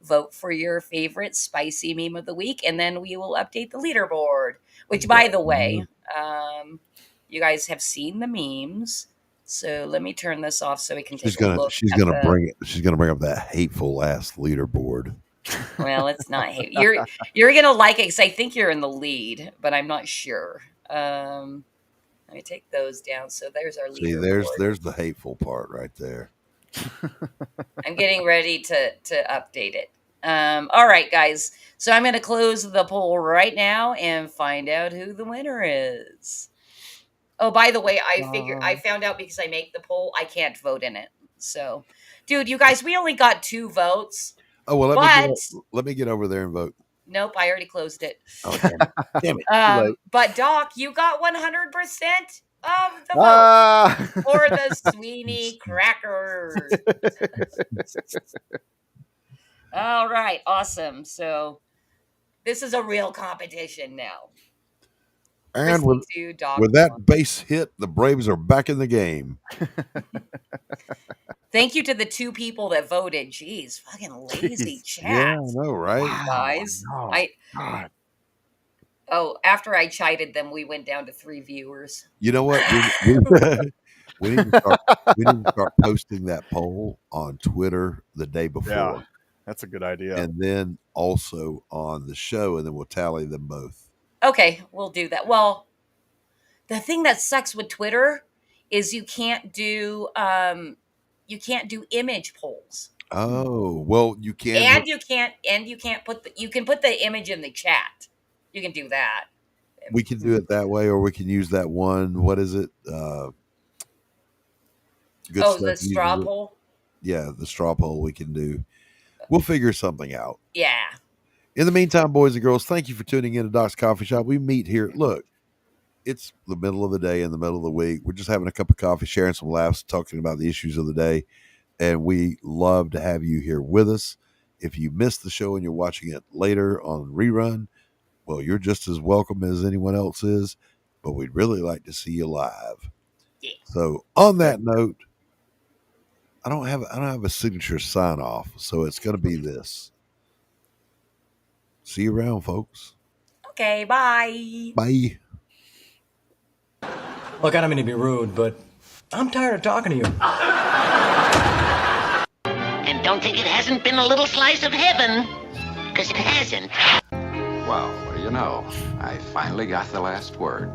vote for your favorite spicy meme of the week, and then we will update the leaderboard. Which, by the way, you guys have seen the memes. So let me turn this off so we can take a look. She's gonna bring up that hateful ass leaderboard. Well, it's not hate. You're gonna like it because I think you're in the lead, but I'm not sure. Let me take those down. So there's our leaderboard. See, there's the hateful part right there. I'm getting ready to update it. All right, guys. So I'm going to close the poll right now and find out who the winner is. Oh, by the way, I found out because I make the poll, I can't vote in it. So, dude, you guys, we only got 2 votes. Oh well, let me get over there and vote. Nope, I already closed it. Oh, damn it. But Doc, you got 100% of the vote for the Sweeney Crackers. All right, awesome. So this is a real competition now. And with that base hit, the Braves are back in the game. Thank you to the 2 people that voted. Jeez, fucking lazy chat. Yeah, I know, right? Guys, after I chided them, we went down to 3 viewers. You know what? We need to start posting that poll on Twitter the day before. Yeah, that's a good idea. And then also on the show, and then we'll tally them both. Okay, we'll do that. Well, the thing that sucks with Twitter is you can't do image polls. Oh, well, you can. And you can't put the image in the chat. You can do that. We can do it that way, or we can use that one. What is it? The straw poll? Yeah, the straw poll we can do. We'll figure something out. Yeah. In the meantime, boys and girls, thank you for tuning in to Doc's Coffee Shop. We meet here. Look, it's the middle of the day, in the middle of the week. We're just having a cup of coffee, sharing some laughs, talking about the issues of the day. And we love to have you here with us. If you missed the show and you're watching it later on rerun, well, you're just as welcome as anyone else is, but we'd really like to see you live. Yeah. So on that note, I don't have a signature sign off, so it's gonna be this. See you around, folks. Okay, bye. Bye. Look, I don't mean to be rude, but I'm tired of talking to you. And don't think it hasn't been a little slice of heaven, because it hasn't. Well, what do you know? I finally got the last word.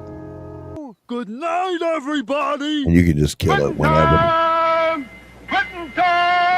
Good night, everybody. And you can just kill it whenever. Quitting time!